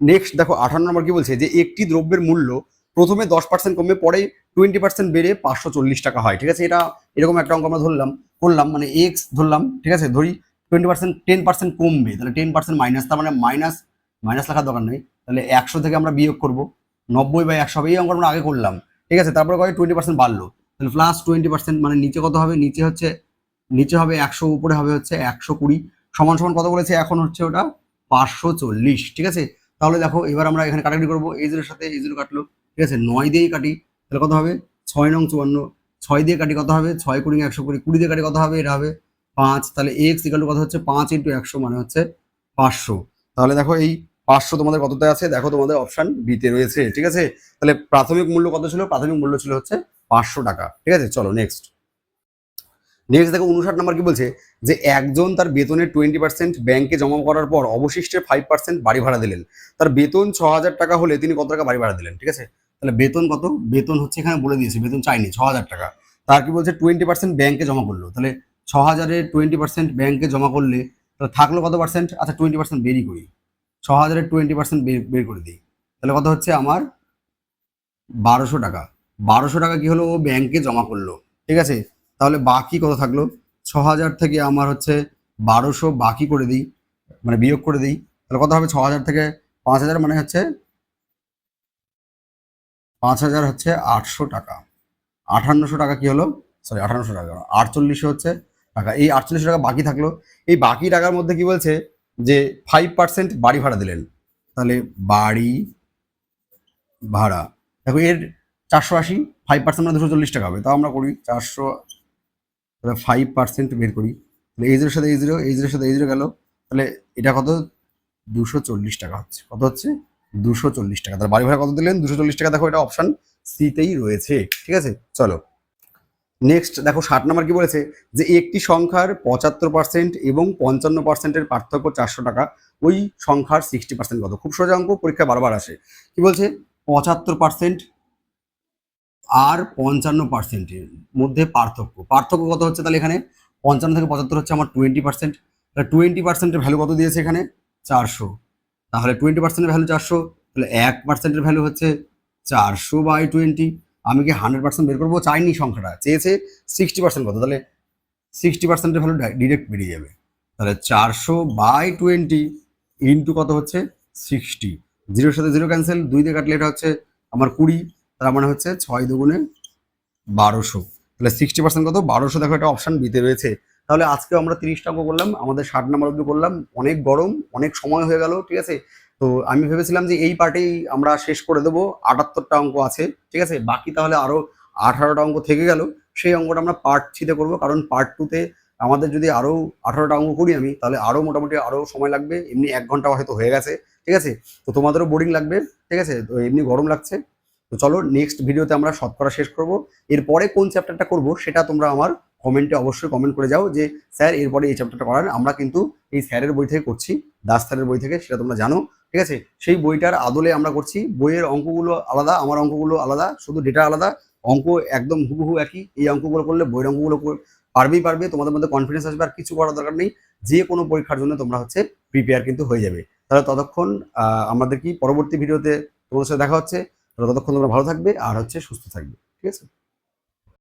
নেক্সট দেখো 58 নম্বর কি বলছে, যে একটি দ্রব্যের মূল্য প্রথমে 10% কমে পরে 20% বেড়ে 540 টাকা হয়, ঠিক আছে। এটা এরকম একটা অঙ্ক আমরা করলাম, মানে এক্স ধরলাম, ঠিক আছে, ধরি 20% 10% কমবে, তাহলে 10% মাইনাস, তার মানে মাইনাস মাইনাস লেখার দরকার নেই, তাহলে 100 থেকে আমরা বিয়োগ করবো, 90/100 হবে, এই অঙ্ক আমরা আগে করলাম, ঠিক আছে। তারপরে কয় 20% বাড়লো, তাহলে প্লাস 20%, মানে নিচে কত হবে, নিচে হবে 100, উপরে হবে হচ্ছে 120, সমান সমান কত বলেছে, এখন হচ্ছে ওটা 540, ঠিক আছে। তাহলে দেখো এবার আমরা এখানে কাটাকাটি করবো, এই জিরোর সাথে এই জিরো কাটলো, ঠিক আছে, 9 দিয়েই কাটি, তাহলে কত হবে 6 নং 54, 6 দিয়ে কাটি কত হবে 6 কুড়ি 120, 20 দিয়ে কাটি কত হবে, এটা হবে 5, তাহলে এক্স ইকাল টু কত হচ্ছে 5 ইন্টু 100 মানে হচ্ছে 500। তাহলে দেখো এই 500 তোমাদের কততে আছে, দেখো তোমাদের অপশন বিতে রয়েছে, ঠিক আছে। তাহলে প্রাথমিক মূল্য কত ছিল, প্রাথমিক মূল্য ছিল হচ্ছে 500 টাকা, ঠিক আছে। চলো নেক্সট দেখো 59 নম্বর কি বলছে, যে একজন তার বেতনের 20% ব্যাংকে জমা করার পর অবশিষ্টের 5% বাড়ি ভাড়া দিলেন, তার বেতন 6,000 টাকা হলে তিনি কত টাকা বাড়ি ভাড়া দিলেন, ঠিক আছে। তাহলে বেতন কত, বেতন হচ্ছে এখানে বলে দিয়েছে, বেতন চাইনি 6,000 টাকা, তার কি বলছে 20% ব্যাংকে জমা করলো, তাহলে 6,000-এর 20% ব্যাংকে জমা করলে তাহলে থাকলো কত পার্সেন্ট, আচ্ছা 20% বেরই করি, 6,000-এর 20% বের করে দিই, তাহলে কত হচ্ছে আমার 1,200 টাকা। 1,200 টাকা কি হলো, ও ব্যাংকে জমা করলো, ঠিক আছে। তাহলে বাকি কত থাকলো, 6,000 থেকে আমার হচ্ছে 1,200 বাকি করে দিই, মানে বিয়োগ করে দিই, তাহলে কত হবে 6,000 থেকে 5,000 মানে হচ্ছে 5,000 হচ্ছে 800 টাকা, 5,800 টাকা কি হলো, সরি 1,800 টাকা 4800 হচ্ছে টাকা, এই 4800 টাকা বাকি থাকলো। এই বাকি টাকার মধ্যে কি বলছে, যে 5% বাড়ি ভাড়া দিলেন, তাহলে বাড়ি ভাড়া, দেখো এর 480, 5% মানে 240 টাকা হবে, তাও আমরা করি 400, তাহলে 5% বের করি, তাহলে এই জিরোর সাথে এই জিরো, এই জিরোর সাথে এই জিরো গেল, তাহলে এটা কত 240 টাকা হচ্ছে, কত হচ্ছে 240 টাকা, তাহলে বাড়ি ভাড়া কত দিলেন 240 টাকা, দেখো এটা অপশন সিতেই রয়েছে, ঠিক আছে। চলো নেক্সট দেখো 60 নম্বর কি বলেছে, যে একটি সংখ্যার 75% এবং 55%-এর পার্থক্য 400 টাকা, ওই সংখ্যার 60% কত। খুব সোজা অঙ্ক, পরীক্ষা বারবার আসে। কি বলছে 75% আর 55%-এর মধ্যে পার্থক্য কত হচ্ছে, তাহলে এখানে 55 থেকে 75 হচ্ছে আমার 20%, তাহলে 20%-এর ভ্যালু কত দিয়েছে এখানে 400, তাহলে 20%-এর ভ্যালু 400, তাহলে 1%-এর ভ্যালু হচ্ছে 400/20, আমি কি 100% বের করবো, চাইনি সংখ্যাটা, চেয়েছে 60% কত, তাহলে 60%-এর ভ্যালু ডিরেক্ট বেরিয়ে যাবে, তাহলে 400/20 ইন্টু কত হচ্ছে 60, জিরোর সাথে জিরো ক্যান্সেল, 2 দিয়ে কাটলে এটা হচ্ছে আমার 20, তার মানে হচ্ছে 6×2 = 1200। তাহলে 60% কত? 1200। দেখো একটা অপশন বিতে রয়েছে। তাহলে আজকেও আমরা 30টা অঙ্ক করলাম, আমাদের 60 নাম্বার অব্দি করলাম। অনেক গরম, অনেক সময় হয়ে গেল, ঠিক আছে। তো আমি ভেবেছিলাম যে এই পার্টেই আমরা শেষ করে দেবো, 78টা অঙ্ক আছে, ঠিক আছে। বাকি তাহলে আরো 18টা অঙ্ক থেকে গেল, সেই অঙ্কটা আমরা পার্ট 3-তে করবো, কারণ পার্ট 2-তে আমাদের যদি আরো 18টা অঙ্ক করি আমি, তাহলে আরো মোটামুটি আরো সময় লাগবে। এমনি 1 ঘন্টা হয়তো হয়ে গেছে, ঠিক আছে। তো তোমাদেরও বোরিং লাগবে, ঠিক আছে, তো এমনি গরম লাগছে। তো চলো নেক্সট ভিডিওতে আমরা শতকরা শেষ করব। এরপরে কোন চ্যাপ্টারটা করব সেটা তোমরা আমার কমেন্টে অবশ্যই কমেন্ট করে যাও যে স্যার এরপরে এই চ্যাপ্টারটা করার। আমরা কিন্তু এই স্যারের বই থেকে করছি, দাস স্যারের বই থেকে, সেটা তোমরা জানো, ঠিক আছে। সেই বইটার আদলে আমরা করছি, বইয়ের অঙ্কগুলো আলাদা, আমার অঙ্কগুলো আলাদা, শুধু ডেটা আলাদা, অঙ্ক একদম হুবহু একই। এই অঙ্কগুলো করলে বইয়ের অঙ্কগুলো পারবে, তোমাদের মধ্যে কনফিডেন্স আসবে, আর কিছু করার দরকার নেই। যে কোনো পরীক্ষার জন্য তোমরা হচ্ছে প্রিপেয়ার কিন্তু হয়ে যাবে। তাহলে ততক্ষণ আমাদের কি পরবর্তী ভিডিওতে তোমাদের সাথে দেখা হচ্ছে। ততক্ষণ তোমরা ভালো থাকবে আর হচ্ছে সুস্থ থাকবে, ঠিক আছে।